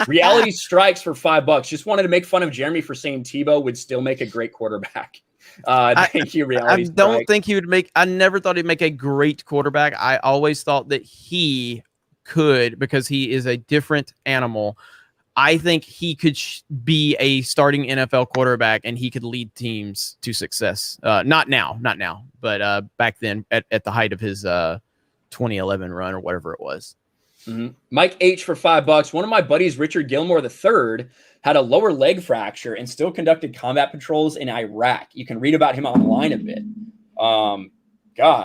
Reality strikes for $5. Just wanted to make fun of Jeremy for saying Tebow would still make a great quarterback. Thank you, Reality Strike. I don't think he would make. I never thought he'd make a great quarterback. I always thought that he could, because he is a different animal. I think he could be a starting NFL quarterback, and he could lead teams to success. Not now, but back then at the height of his 2011 run or whatever it was. Mm-hmm. Mike H for $5. One of my buddies, Richard Gilmore III, had a lower leg fracture and still conducted combat patrols in Iraq. You can read about him online a bit. God,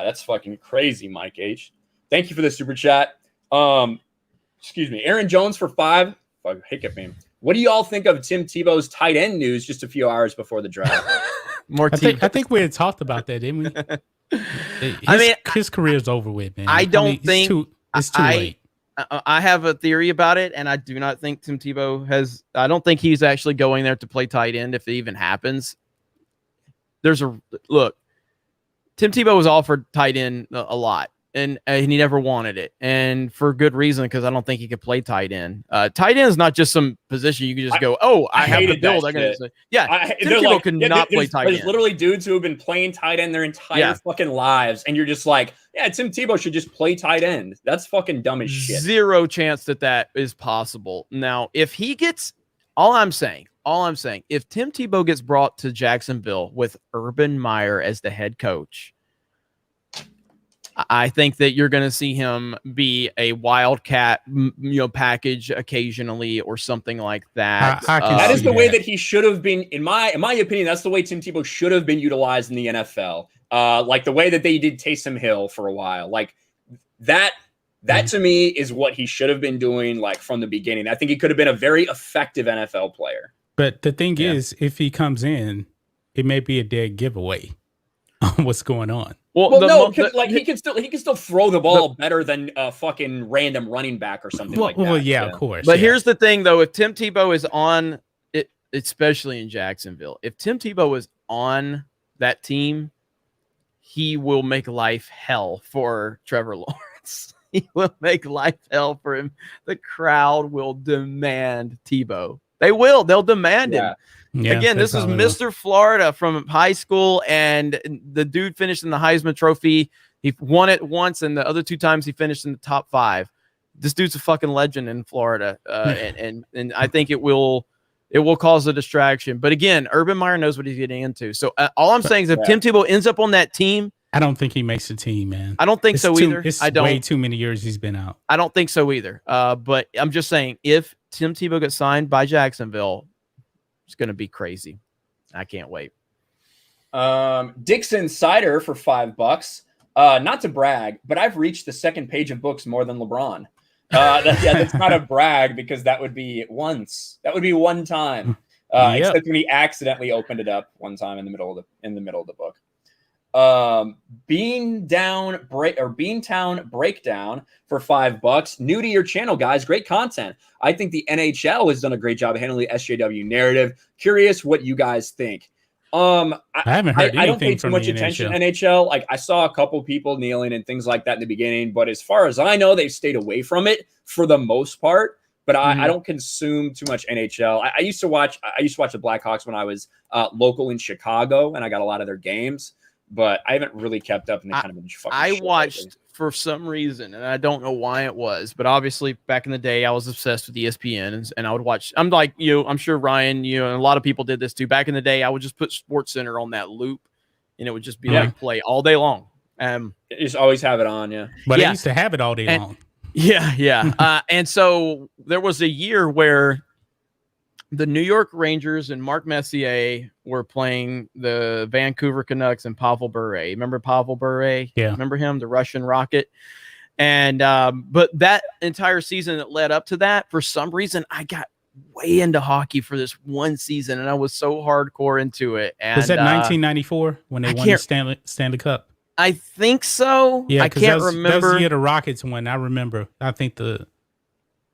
that's fucking crazy, Mike H. Thank you for the super chat. Excuse me. Aaron Jones for $5. Fuck, hiccuping. What do you all think of Tim Tebow's tight end news just a few hours before the draft? I think we had talked about that, didn't we? His career's over with, man. It's too late. I have a theory about it, and I do not think Tim Tebow has. I don't think he's actually going there to play tight end if it even happens. Tim Tebow was offered tight end a lot, and he never wanted it, and for good reason, because I don't think he could play tight end. Tight end is not just some position you can just go, "Oh, I have the build." Tim Tebow could not play tight end. There's literally dudes who have been playing tight end their entire fucking lives, and you're just like, yeah, Tim Tebow should just play tight end. That's fucking dumb as shit. Zero chance that is possible. Now, if he gets, all I'm saying, if Tim Tebow gets brought to Jacksonville with Urban Meyer as the head coach, I think that you're going to see him be a wildcat, package occasionally or something like that. That is the way that he should have been, in my opinion. That's the way Tim Tebow should have been utilized in the NFL. Like the way that they did Taysom Hill for a while, like that to me is what he should have been doing, like from the beginning. I think he could have been a very effective NFL player. But the thing is, if he comes in, it may be a dead giveaway on what's going on. He can still throw the ball better than a fucking random running back or something like that. Well, yeah, of course. But here's the thing, though: if Tim Tebow is on it, especially in Jacksonville, if Tim Tebow is on that team, he will make life hell for Trevor Lawrence. He will make life hell for him. The crowd will demand Tebow. They will. They'll demand him. Yeah, again, this is Mr. Florida from high school, and the dude finished in the Heisman Trophy. He won it once, and the other 2 times he finished in the top 5. This dude's a fucking legend in Florida, and I think it will cause a distraction. But again, Urban Meyer knows what he's getting into. So all I'm saying is, if Tim Tebow ends up on that team, I don't think he makes the team, man. I don't think so either. It's way too many years he's been out. I don't think so either. But I'm just saying, if Tim Tebow gets signed by Jacksonville, it's going to be crazy. I can't wait. Dixon Cider for $5. Not to brag, but I've reached the second page of books more than LeBron. That's not a brag, because that would be once. That would be one time. Except when he accidentally opened it up one time in the middle of the book. Beantown Breakdown for $5. New to your channel, guys. Great content. I think the NHL has done a great job of handling the SJW narrative. Curious what you guys think. I haven't heard anything. I don't pay too much attention to NHL. Like, I saw a couple people kneeling and things like that in the beginning, but as far as I know, they've stayed away from it for the most part. But I don't consume too much NHL. I used to watch the Blackhawks when I was local in Chicago, and I got a lot of their games. But I haven't really kept up in the kind of fucking I watched lately. For some reason, and I don't know why it was, but obviously back in the day, I was obsessed with ESPN, and I would watch. I'm like you. I'm sure Ryan, and a lot of people did this too. Back in the day, I would just put SportsCenter on that loop, and it would just be like play all day long. You just always have it on, yeah. But I used to have it all day long. Yeah. And so there was a year where the New York Rangers and Mark Messier were playing the Vancouver Canucks and Pavel Bure. Remember Pavel Bure? Yeah. Remember him, the Russian Rocket? And but that entire season that led up to that, for some reason, I got way into hockey for this one season, and I was so hardcore into it. And was that 1994 when they won the Stanley Cup? I think so. Yeah, I can't remember. That was the year the Rockets won. I remember. I think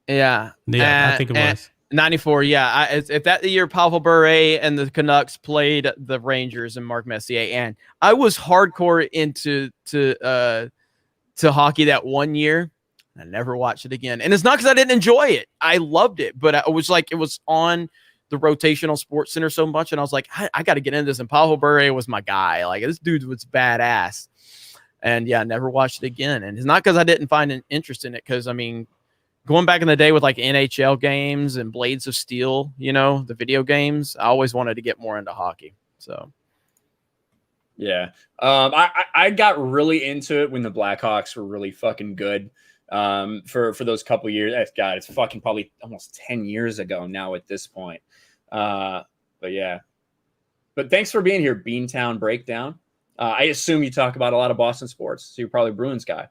Yeah, I think it was 94. Yeah, if that the year Pavel Bure and the Canucks played the Rangers and Mark Messier, and I was hardcore into hockey that one year. I never watched it again, and it's not because I didn't enjoy it. I loved it, but I was like, it was on the rotational Sports Center so much, and I was like, I got to get into this. And Pavel Bure was my guy. Like, this dude was badass. And yeah, I never watched it again. And it's not because I didn't find an interest in it, because I mean, going back in the day with like NHL games and Blades of Steel, you know, the video games, I always wanted to get more into hockey. So yeah, I got really into it when the Blackhawks were really fucking good. For those couple years. God, it's fucking probably almost 10 years ago now at this point. But yeah. But thanks for being here, Beantown Breakdown. I assume you talk about a lot of Boston sports, so you're probably a Bruins guy.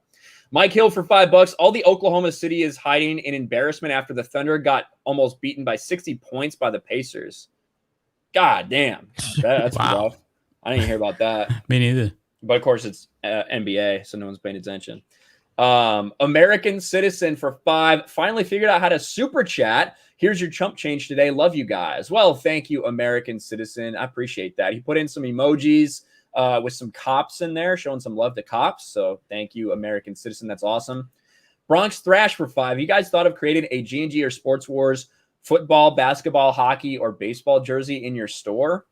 Mike Hill for $5. All the Oklahoma City is hiding in embarrassment after the Thunder got almost beaten by 60 points by the Pacers. God damn. That's wow. rough. I didn't hear about that. Me neither. But of course, it's NBA, so no one's paying attention. American Citizen for $5 finally figured out how to super chat. Here's your chump change today. Love you guys. Well, thank you, American Citizen. I appreciate that. He put in some emojis with some cops in there, showing some love to cops. So thank you, American Citizen. That's awesome. Bronx Thrash for $5. You guys thought of creating a G&G or Sports Wars football, basketball, hockey, or baseball jersey in your store?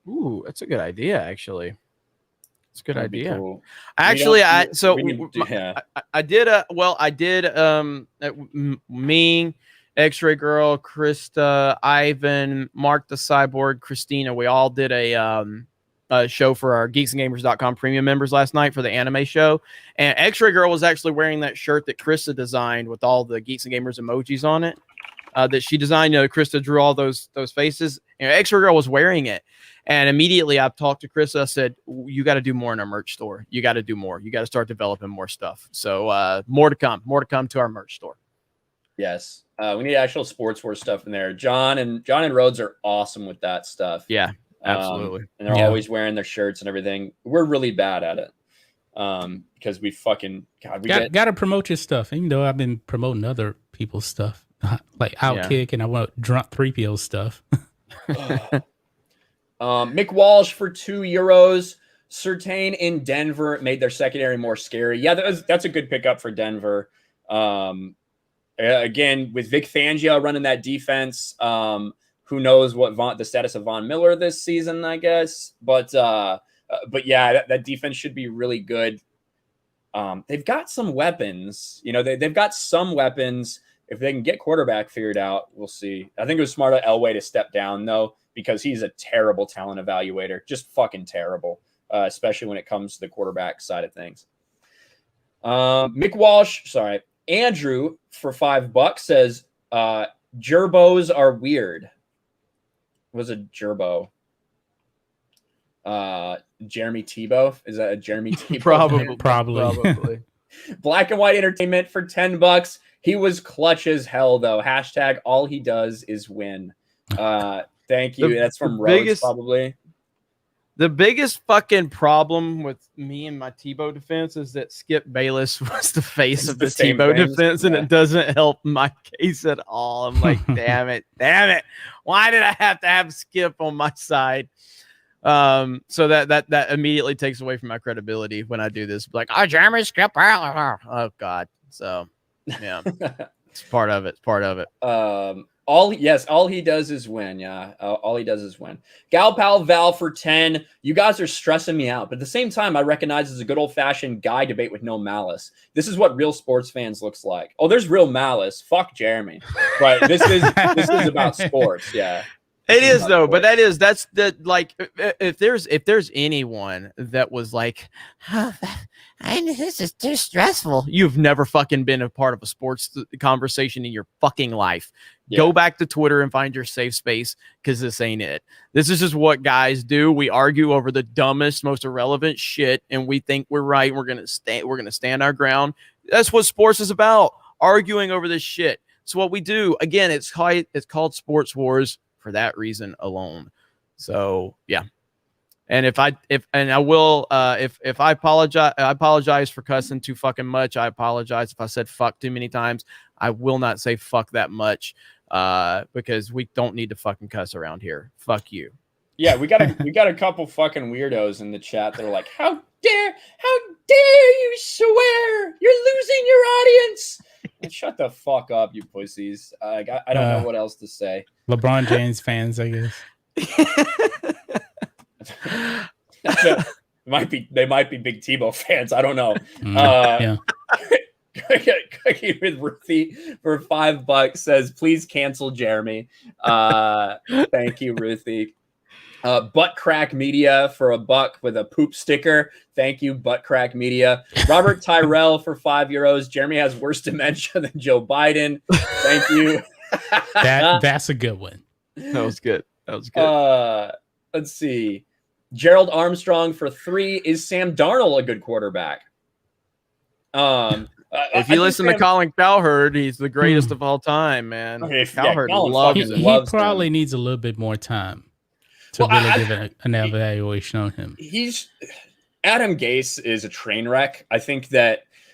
ooh, that's a good idea, actually. It's a good That'd be idea. cool. Actually, I did me, X-Ray Girl, Krista, Ivan, Mark the Cyborg, Christina, we all did a show for our geeksandgamers.com premium members last night for the anime show. And X-Ray Girl was actually wearing that shirt that Krista designed with all the Geeks and Gamers emojis on it. That she designed. You know, Krista drew all those faces. You know, X-Ray Girl was wearing it. And immediately I talked to Krista. I said, you got to do more in our merch store. You got to do more. You got to start developing more stuff. So more to come to our merch store. Yes. We need actual Sports Wars stuff in there. John and Rhodes are awesome with that stuff. Yeah, absolutely. And they're always wearing their shirts and everything. We're really bad at it. Because we fucking, God, got to promote your stuff. Even though I've been promoting other people's stuff, like Outkick, and I want Drunk 3PO stuff. Mick Walsh for €2. Surtain in Denver made their secondary more scary. Yeah, that's a good pickup for Denver. Again, with Vic Fangio running that defense, who knows what the status of Von Miller this season, I guess. But yeah, that defense should be really good. They've got some weapons. You know, they've got some weapons. If they can get quarterback figured out, we'll see. I think it was smart of Elway to step down, though, because he's a terrible talent evaluator. Just fucking terrible, especially when it comes to the quarterback side of things. Andrew for $5 says, gerbos are weird. What was a gerbo? Jeremy Tebow? Is that a Jeremy Tebow? Probably. Black and White Entertainment for $10. He was clutch as hell, though. Hashtag all he does is win. Thank you. That's from Rhodes, probably. The biggest fucking problem with me and my Tebow defense is that Skip Bayless was the face of the Tebow defense, and it doesn't help my case at all. I'm like, damn it. Why did I have to have Skip on my side? So that immediately takes away from my credibility when I do this. Like, Jeremy Skip. Oh God. So yeah, it's part of it. All he does is win. Yeah. All he does is win. Gal Pal Val for 10. You guys are stressing me out, but at the same time, I recognize it's a good old fashioned guy debate with no malice. This is what real sports fans looks like. Oh, there's real malice. Fuck Jeremy. But this is about sports. Yeah. It is though, but that's the like if there's anyone that was like, this is too stressful. You've never fucking been a part of a sports conversation in your fucking life. Yeah. Go back to Twitter and find your safe space, because this ain't it. This is just what guys do. We argue over the dumbest, most irrelevant shit, and we think we're right. We're gonna stand our ground. That's what sports is about. Arguing over this shit. It's what we do. Again, it's called Sports Wars for that reason alone. So yeah. And if I apologize for cussing too fucking much. I apologize if I said fuck too many times. I will not say fuck that much because we don't need to fucking cuss around here. Fuck you. Yeah, we got a couple fucking weirdos in the chat that are like, how dare you swear? You're losing your audience. And shut the fuck up, you pussies. I don't know what else to say. LeBron James fans, I guess. They might be big Tebow fans. I don't know. Yeah. Cookie with Ruthie for $5 says, please cancel Jeremy. Thank you, Ruthie. Butt Crack Media for $1 with a poop sticker. Thank you, Butt Crack Media. Robert Tyrell for €5. Jeremy has worse dementia than Joe Biden. Thank you. That's a good one. That was good. Let's see. Gerald Armstrong for $3. Is Sam Darnold a good quarterback? If you listen to Colin Cowherd, he's the greatest of all time, man. Okay, Cowherd loves He probably needs a little bit more time to really give an evaluation on him. Adam Gase is a train wreck. I think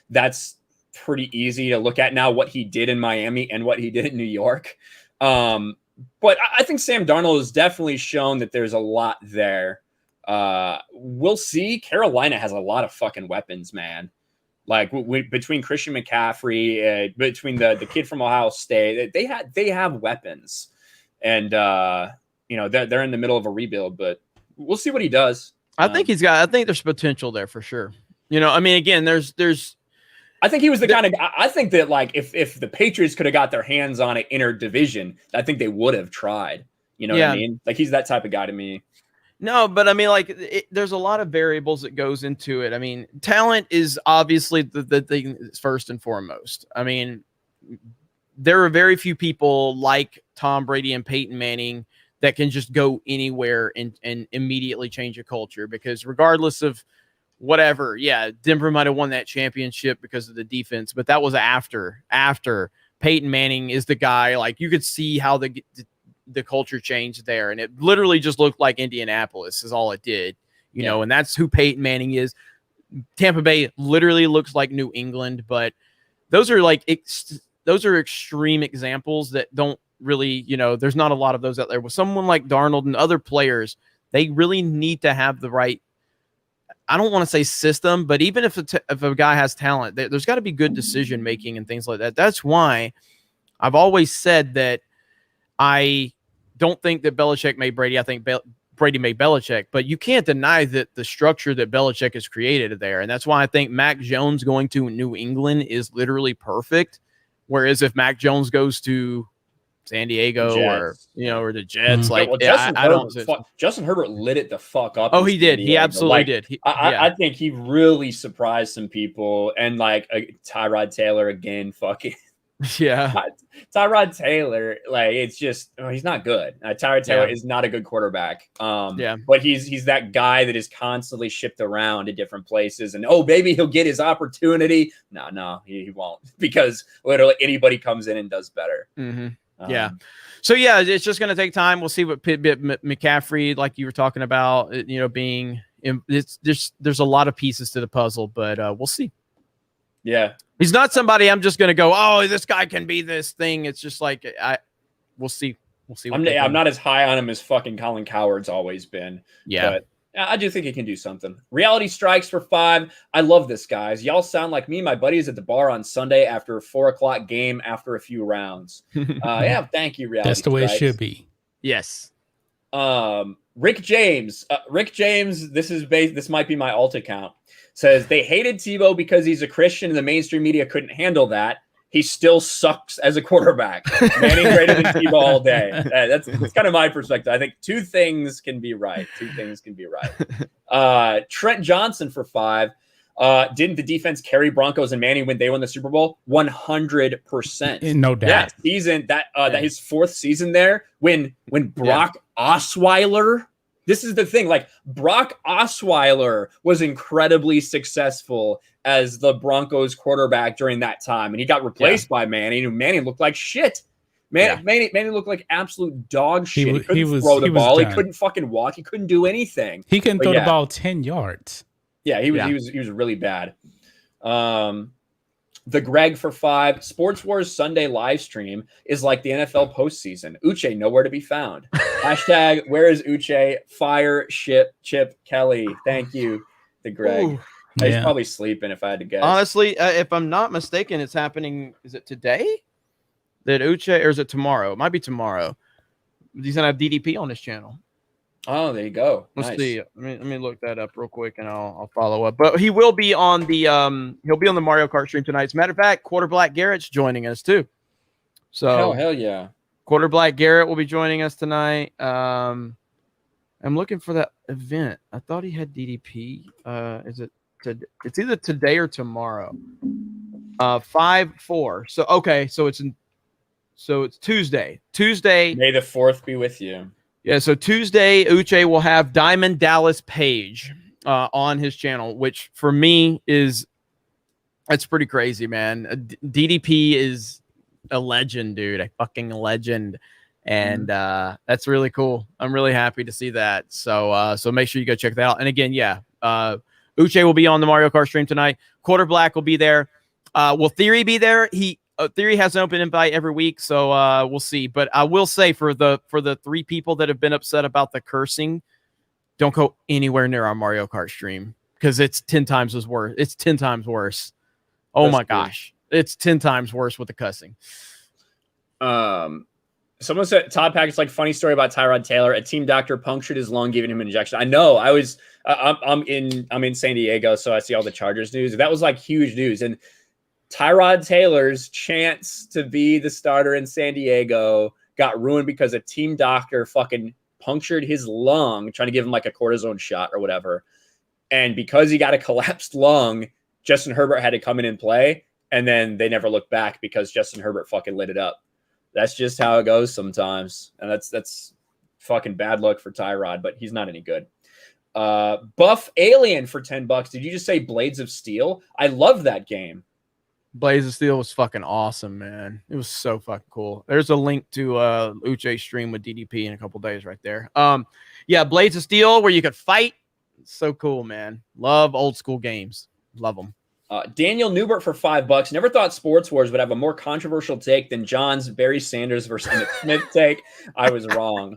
that's pretty easy to look at now, what he did in Miami and what he did in New York. But I think Sam Darnold has definitely shown that there's a lot there. We'll see. Carolina has a lot of fucking weapons, man. Like between Christian McCaffrey, between the kid from Ohio State, they have weapons, and they're in the middle of a rebuild. But we'll see what he does. I think there's potential there for sure. I mean, again, there's. I think he was the kind of. I think that like if the Patriots could have got their hands on it interdivision, I think they would have tried. You know what I mean? Like he's that type of guy to me. No, but I mean, like, there's a lot of variables that goes into it. I mean, talent is obviously the thing first and foremost. I mean, there are very few people like Tom Brady and Peyton Manning that can just go anywhere and immediately change a culture, because regardless of whatever, Denver might have won that championship because of the defense, but that was after Peyton Manning is the guy. Like, you could see how the culture changed there, and it literally just looked like Indianapolis is all it did, you know, and that's who Peyton Manning is. Tampa Bay literally looks like New England, but those are extreme examples that don't really, there's not a lot of those out there. With someone like Darnold and other players, they really need to have the right, I don't want to say system, but even if a guy has talent, there's got to be good decision making and things like that. That's why I've always said that I don't think that Belichick made Brady. I think Brady made Belichick, but you can't deny that the structure that Belichick has created there. And that's why I think Mac Jones going to New England is literally perfect. Whereas if Mac Jones goes to San Diego or the Jets, Justin Herbert lit it the fuck up. Oh, he did. He absolutely did. I think he really surprised some people, and like Tyrod Taylor again, fucking. Yeah, Tyrod Taylor, like, it's just he's not good. Tyrod Taylor is not a good quarterback. But he's that guy that is constantly shipped around to different places, and maybe he'll get his opportunity. No, he won't, because literally anybody comes in and does better. Mm-hmm. So it's just going to take time. We'll see what McCaffrey, like you were talking about, being. There's a lot of pieces to the puzzle, but we'll see. Yeah. He's not somebody I'm just going to go, oh, this guy can be this thing. It's just like, we'll see. We'll see. I'm not as high on him as fucking Colin Cowherd's always been. Yeah. But I do think he can do something. Reality Strikes for $5. I love this, guys. Y'all sound like me. My buddies at the bar on Sunday after a 4:00 game after a few rounds. Thank you, Reality That's the way Strikes. it should be. Yes. Rick James. This might be my alt account. Says they hated Tebow because he's a Christian and the mainstream media couldn't handle that. He still sucks as a quarterback. Manning greater than Tebow all day. That's kind of my perspective. I think two things can be right. Trent Johnson for $5. Didn't the defense carry Broncos and Manning when they won the Super Bowl? 100%. No doubt. That season, that his fourth season there, when Brock Osweiler. This is the thing, like, Brock Osweiler was incredibly successful as the Broncos quarterback during that time, and he got replaced by Manning, and Manning looked like shit. Manny looked like absolute dog shit. He couldn't throw the ball. He couldn't fucking walk. He couldn't do anything. He couldn't throw the ball 10 yards. Yeah, he was really bad. The Greg for 5 Sports Wars Sunday live stream is like the NFL postseason. Uche nowhere to be found. Hashtag where is Uche? Fire ship Chip Kelly. Thank you, the Greg. He's probably sleeping if I had to guess. Honestly, if I'm not mistaken, it's happening. Is it today? That Uche, or is it tomorrow? It might be tomorrow. He's gonna have DDP on his channel. Oh, there you go. Let's see. Let me look that up real quick, and I'll follow up. But he will be on the he'll be on the Mario Kart stream tonight. As a matter of fact, Quarter Black Garrett's joining us too. So hell yeah, Quarter Black Garrett will be joining us tonight. I'm looking for that event. I thought he had DDP. Is it? It's either today or tomorrow. 5/4. So okay, so it's Tuesday. Tuesday. May the 4th be with you. Yeah, so Tuesday, Uche will have Diamond Dallas Page on his channel, which for me that's pretty crazy, man. DDP is a legend, dude, a fucking legend, and that's really cool. I'm really happy to see that. So make sure you go check that out. And again, Uche will be on the Mario Kart stream tonight. Quarter Black will be there. Will Theory be there? Theory has an open invite every week, so we'll see. But I will say for the 3 people that have been upset about the cursing, don't go anywhere near our Mario Kart stream because it's 10 times worse. It's 10 times worse. Oh That's my gosh, it's 10 times worse with the cussing. Someone said Todd Packett's like funny story about Tyrod Taylor. A team doctor punctured his lung, giving him an injection. I know. I'm in San Diego, so I see all the Chargers news. That was like huge news. And Tyrod Taylor's chance to be the starter in San Diego got ruined because a team doctor fucking punctured his lung trying to give him like a cortisone shot or whatever. And because he got a collapsed lung, Justin Herbert had to come in and play. And then they never looked back because Justin Herbert fucking lit it up. That's just how it goes sometimes. And that's fucking bad luck for Tyrod, but he's not any good. Buff Alien for $10. Did you just say Blades of Steel? I love that game. Blaze of Steel was fucking awesome, man. It was so fucking cool. There's a link to Uche's stream with DDP in a couple days right there. Blades of Steel where you could fight. So cool, man. Love old school games. Love them. Daniel Newbert for $5. Never thought Sports Wars would have a more controversial take than John's Barry Sanders versus Emmitt Smith take. I was wrong.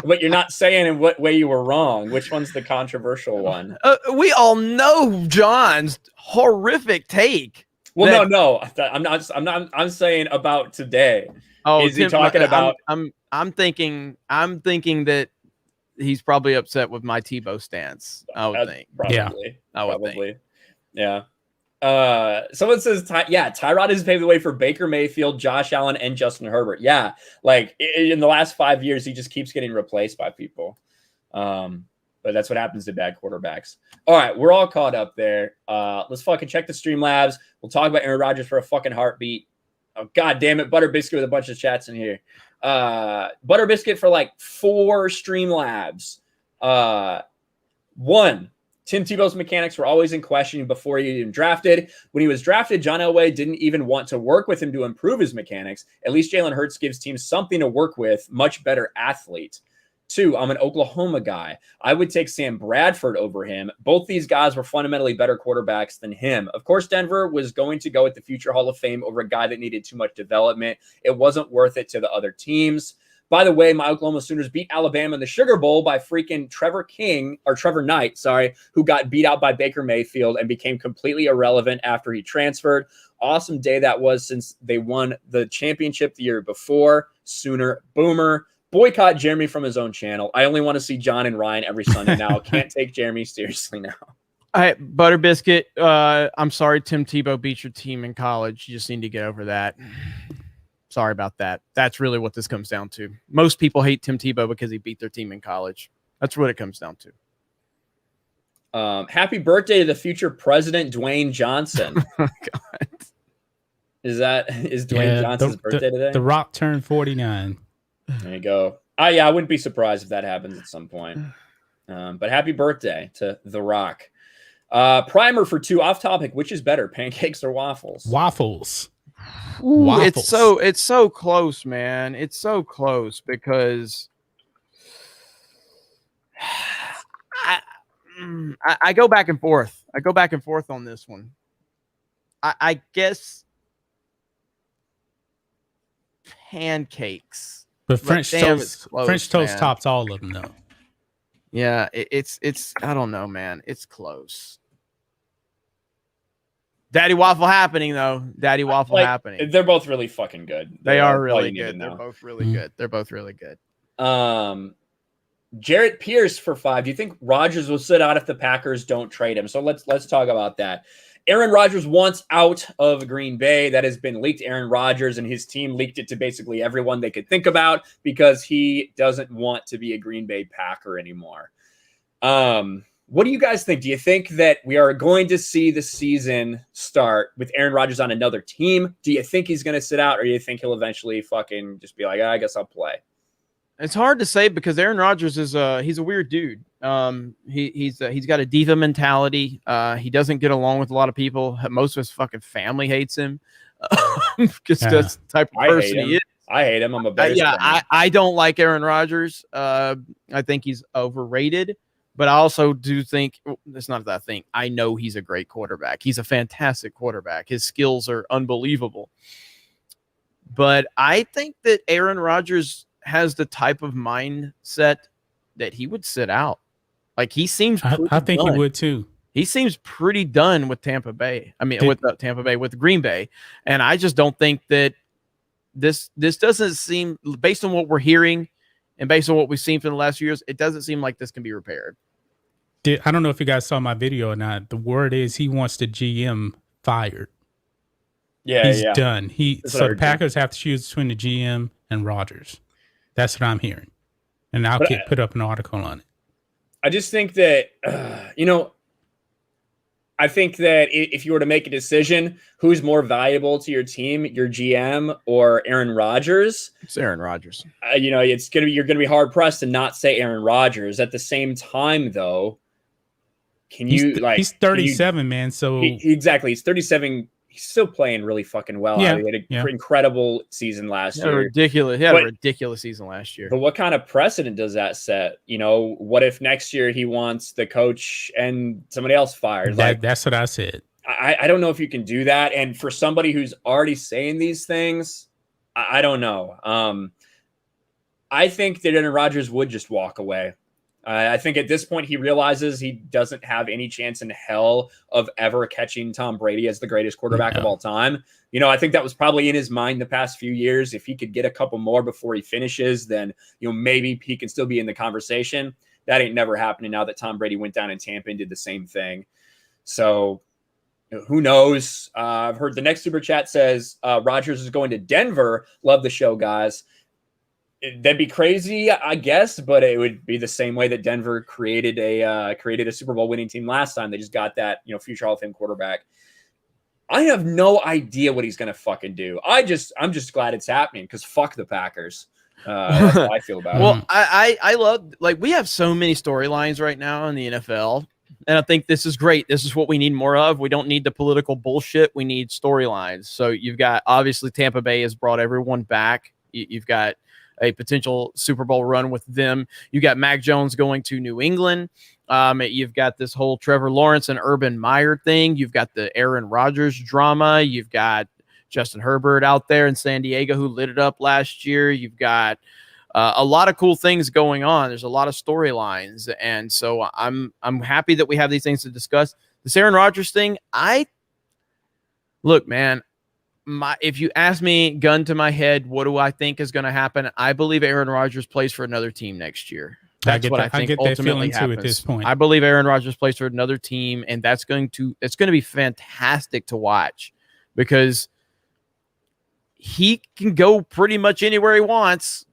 But you're not saying in what way you were wrong. Which one's the controversial one? We all know John's horrific take. Well, no. I'm saying about today. Oh, is he talking about? I'm thinking that he's probably upset with my Tebow stance. I would think. Probably. I would think. Yeah. Someone says, Tyrod has paved the way for Baker Mayfield, Josh Allen, and Justin Herbert. Yeah, like in the last 5 years, he just keeps getting replaced by people. But that's what happens to bad quarterbacks. All right, we're all caught up there. Let's fucking check the Streamlabs. We'll talk about Aaron Rodgers for a fucking heartbeat. Oh, God damn it. Butter Biscuit with a bunch of chats in here. Butter Biscuit for like 4 Streamlabs. 1. Tim Tebow's mechanics were always in question before he even drafted. When he was drafted, John Elway didn't even want to work with him to improve his mechanics. At least Jalen Hurts gives teams something to work with, much better athlete. 2, I'm an Oklahoma guy. I would take Sam Bradford over him. Both these guys were fundamentally better quarterbacks than him. Of course, Denver was going to go with the future Hall of Fame over a guy that needed too much development. It wasn't worth it to the other teams. By the way, my Oklahoma Sooners beat Alabama in the Sugar Bowl by freaking Trevor Knight, who got beat out by Baker Mayfield and became completely irrelevant after he transferred. Awesome day that was since they won the championship the year before. Sooner Boomer. Boycott Jeremy from his own channel. I only want to see John and Ryan every Sunday now. Can't take Jeremy seriously now. All right, Butter Biscuit. I'm sorry Tim Tebow beat your team in college. You just need to get over that. Sorry about that. That's really what this comes down to. Most people hate Tim Tebow because he beat their team in college. That's what it comes down to. Happy birthday to the future president, Dwayne Johnson. Oh, God. Is Dwayne Johnson's birthday today? The Rock turned 49. There you go. I wouldn't be surprised if that happens at some point. But happy birthday to The Rock. Primer for 2, off topic. Which is better, pancakes or waffles? Waffles. Ooh, Waffles. it's so close, man. It's so close because I go back and forth. I go back and forth on this one. I guess pancakes. But French damn, it's toast, close, French toast man. tops all of them, though. Yeah, it's I don't know, man. It's close. Daddy Waffle happening though. Daddy Waffle happening. They're both really fucking good. They are all really you need to good. They're know. both really good. They're both really good. Jarrett Pierce for 5. Do you think Rodgers will sit out if the Packers don't trade him? So let's talk about that. Aaron Rodgers wants out of Green Bay. That has been leaked. Aaron Rodgers and his team leaked it to basically everyone they could think about because he doesn't want to be a Green Bay Packer anymore. What do you guys think? Do you think that we are going to see the season start with Aaron Rodgers on another team? Do you think he's going to sit out, or do you think he'll eventually fucking just be like, I guess I'll play? It's hard to say because Aaron Rodgers is he's a weird dude. He's got a diva mentality. He doesn't get along with a lot of people. Most of his fucking family hates him because that's the type of person he is. I hate him. I'm a Bears fan. I don't like Aaron Rodgers. I think he's overrated. But I also do think it's not that I think. I know he's a great quarterback. He's a fantastic quarterback. His skills are unbelievable. But I think that Aaron Rodgers has the type of mindset that he would sit out. Like he seems. I think he would too. He seems pretty done with Tampa Bay. I mean, with Green Bay, and I just don't think that this doesn't seem, based on what we're hearing and based on what we've seen for the last few years, it doesn't seem like this can be repaired. I don't know if you guys saw my video or not. The word is he wants the GM fired. Yeah, he's done. So the Packers have to choose between the GM and Rodgers. That's what I'm hearing, and I'll put up an article on it. I just think that I think that if you were to make a decision, who's more valuable to your team, your GM or Aaron Rodgers? It's Aaron Rodgers. You're gonna be hard pressed to not say Aaron Rodgers. At the same time, though, he's 37, man. So exactly, he's 37. He's still playing really fucking well. Yeah, he had an incredible season last year. He had a ridiculous season last year. But what kind of precedent does that set? What if next year he wants the coach and somebody else fired? That's what I said. I don't know if you can do that. And for somebody who's already saying these things, I don't know. I think that Aaron Rodgers would just walk away. I think at this point he realizes he doesn't have any chance in hell of ever catching Tom Brady as the greatest quarterback of all time. I think that was probably in his mind the past few years. If he could get a couple more before he finishes, then maybe he can still be in the conversation. That ain't never happening now that Tom Brady went down in Tampa and did the same thing. So who knows? I've heard the next super chat says Rodgers is going to Denver. Love the show, guys. That'd be crazy, I guess, but it would be the same way that Denver created a Super Bowl winning team last time. They just got that future Hall of Fame quarterback. I have no idea what he's gonna fucking do. I'm just glad it's happening because fuck the Packers. That's how I feel about it. Well, I love, we have so many storylines right now in the NFL, and I think this is great. This is what we need more of. We don't need the political bullshit. We need storylines. So you've got, obviously, Tampa Bay has brought everyone back. You've got a potential Super Bowl run with them. You got Mac Jones going to New England. You've got this whole Trevor Lawrence and Urban Meyer thing. You've got the Aaron Rodgers drama. You've got Justin Herbert out there in San Diego who lit it up last year. You've got a lot of cool things going on. There's a lot of storylines, and so I'm happy that we have these things to discuss. This Aaron Rodgers thing, look, man. If you ask me, gun to my head, what do I think is going to happen? I believe Aaron Rodgers plays for another team next year. That's what I think ultimately happens. At this point, I believe Aaron Rodgers plays for another team, and it's going to be fantastic to watch because he can go pretty much anywhere he wants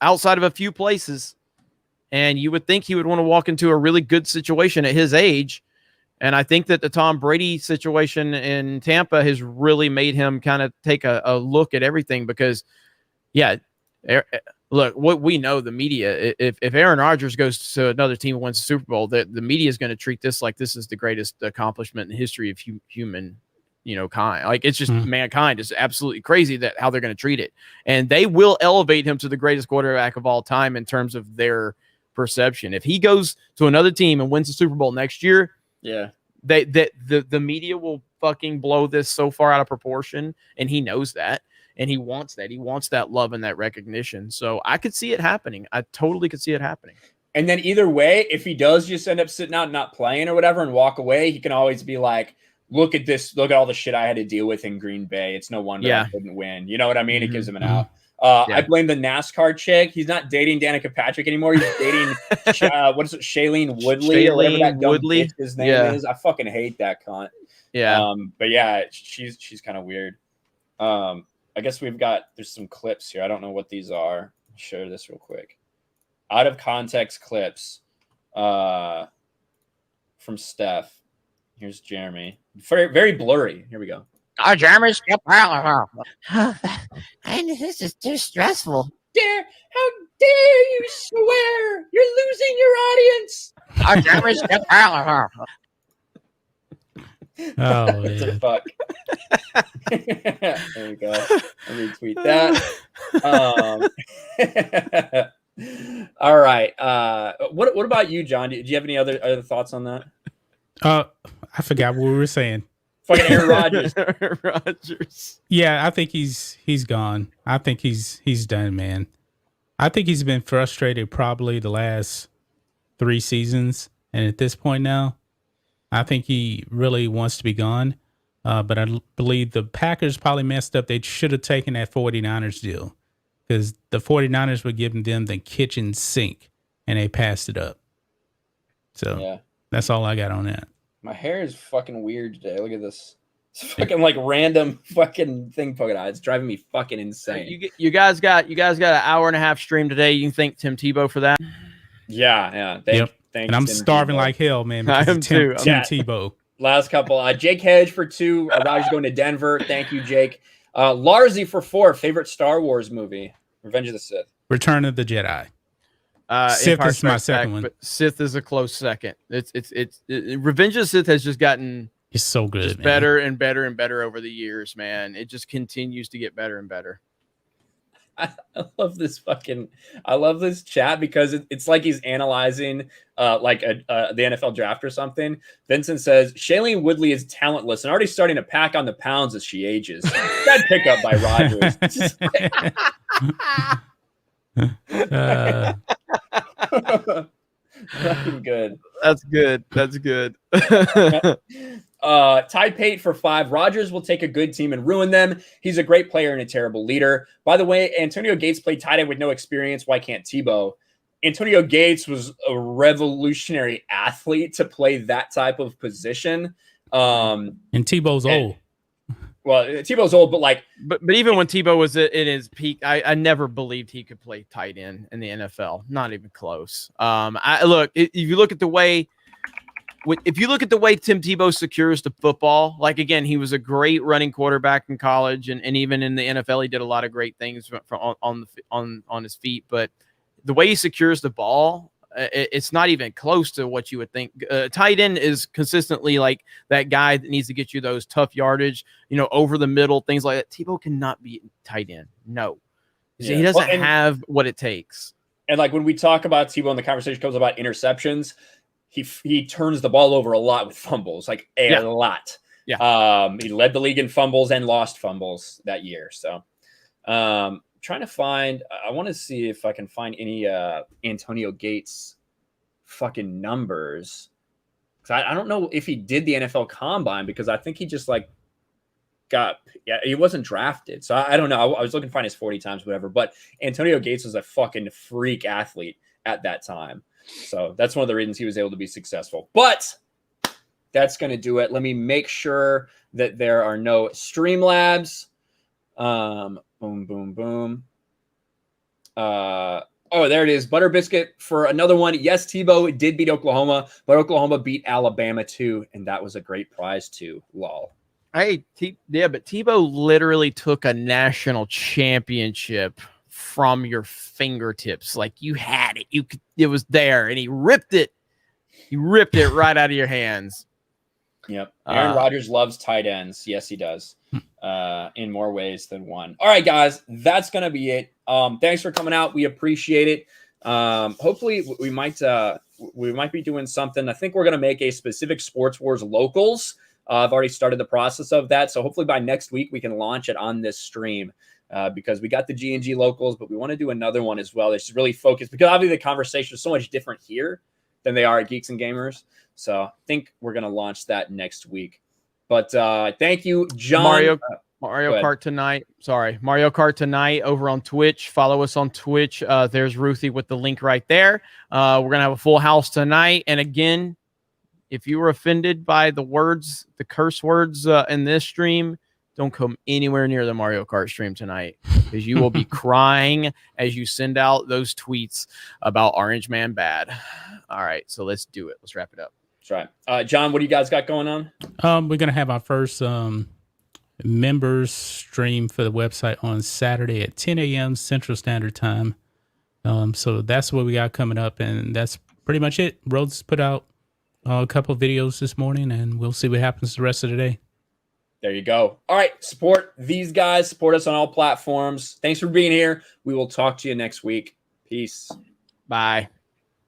outside of a few places, and you would think he would want to walk into a really good situation at his age. And I think that the Tom Brady situation in Tampa has really made him kind of take a look at everything because, look, what we know, the media, if Aaron Rodgers goes to another team and wins the Super Bowl, the media is going to treat this like this is the greatest accomplishment in the history of kind. Like, it's just mankind is absolutely crazy that how they're going to treat it. And they will elevate him to the greatest quarterback of all time in terms of their perception. If he goes to another team and wins the Super Bowl next year, the media will fucking blow this so far out of proportion, and he knows that, and he wants that. He wants that love and that recognition. So I could see it happening. I totally could see it happening. And then either way, if he does just end up sitting out and not playing or whatever and walk away, he can always be like, look at this, look at all the shit I had to deal with in Green Bay. It's no wonder I couldn't win. You know what I mean? It gives him an out. I blame the NASCAR chick. He's not dating Danica Patrick anymore. He's dating what is it, Shailene Woodley or whatever that dumb bitch his name is. I fucking hate that cunt. Yeah. But yeah, she's kind of weird. I guess there's some clips here. I don't know what these are. I'll show this real quick. Out of context clips from Steph. Here's Jeremy. Very, very blurry. Here we go. Oh, Jeremy's and this is too stressful. How dare you swear? You're losing your audience. Oh, Jeremy's Oh, man. Fuck. There we go. Let me retweet that. All right. What about you, John? Do you have any other thoughts on that? I forgot what we were saying. Fucking Aaron Rodgers. Aaron Rodgers. Yeah, I think he's gone. I think he's done, man. I think he's been frustrated probably the last 3 seasons, and at this point now, I think he really wants to be gone. But I believe the Packers probably messed up. They should have taken that 49ers deal because the 49ers were giving them the kitchen sink, and they passed it up. So that's all I got on that. My hair is fucking weird today. Look at this. It's fucking like random fucking thing poking out. It's driving me fucking insane. You guys got an hour and a half stream today. You can thank Tim Tebow for that. Yeah. Thanks, and I'm starving like hell, man. I am too. Tim Tebow. Last couple. Jake Hedge for 2. Rodgers going to Denver. Thank you, Jake. Larzy for 4. Favorite Star Wars movie? Revenge of the Sith. Return of the Jedi. Sith is my second one. But Sith is a close second. It's Revenge of the Sith has just gotten so good, man. Better and better and better over the years, man. It just continues to get better and better. I love this chat because it's like he's analyzing the NFL draft or something. Vincent says Shailene Woodley is talentless and already starting to pack on the pounds as she ages. That pickup by Rodgers. Good. That's good. Ty Pate for 5. Rodgers will take a good team and ruin them. He's a great player and a terrible leader. By the way, Antonio Gates played tight end with no experience. Why can't Tebow? Antonio Gates was a revolutionary athlete to play that type of position. And Tebow's old. Well, Tebow's old, but even when Tebow was in his peak, I never believed he could play tight end in the NFL. Not even close. If you look at the way Tim Tebow secures the football, like again, he was a great running quarterback in college, and even in the NFL, he did a lot of great things on his feet. But the way he secures the ball, it's not even close to what you would think. Tight end is consistently like that guy that needs to get you those tough yardage, over the middle, things like that. Tebow cannot be tight end. No, he doesn't have what it takes. And like when we talk about Tebow and the conversation comes about interceptions, he turns the ball over a lot with fumbles, like a lot. Yeah. He led the league in fumbles and lost fumbles that year. So trying to find, I want to see if I can find any Antonio Gates fucking numbers. I don't know if he did the NFL Combine because I think he just he wasn't drafted. So I don't know. I was looking to find his 40 times, whatever. But Antonio Gates was a fucking freak athlete at that time. So that's one of the reasons he was able to be successful. But that's going to do it. Let me make sure that there are no Streamlabs. Boom, boom, boom. There it is. Butter Biscuit for another one. Yes, Tebow did beat Oklahoma, but Oklahoma beat Alabama too, and that was a great prize too. Lol. Hey, but Tebow literally took a national championship from your fingertips. Like you had it. It was there, and he ripped it. He ripped it right out of your hands. Yep. Aaron Rodgers loves tight ends. Yes, he does. In more ways than one. All right, guys, that's gonna be it. Thanks for coming out. We appreciate it. Hopefully, we might be doing something. I think we're gonna make a specific Sports Wars locals. I've already started the process of that, so hopefully by next week we can launch it on this stream. Because we got the G&G locals, but we want to do another one as well. It's really focused because obviously the conversation is so much different here than they are at Geeks and Gamers. So I think we're going to launch that next week. But thank you, John. Mario Kart tonight. Sorry, Mario Kart tonight over on Twitch. Follow us on Twitch. There's Ruthie with the link right there. We're going to have a full house tonight. And again, if you were offended by the curse words in this stream, don't come anywhere near the Mario Kart stream tonight because you will be crying as you send out those tweets about Orange Man bad. All right, so let's do it. Let's wrap it up. That's right. John, what do you guys got going on? We're going to have our first members stream for the website on Saturday at 10 a.m. Central Standard Time. So that's what we got coming up, and that's pretty much it. Rhodes put out a couple of videos this morning, and we'll see what happens the rest of the day. There you go. All right. Support these guys. Support us on all platforms. Thanks for being here. We will talk to you next week. Peace. Bye.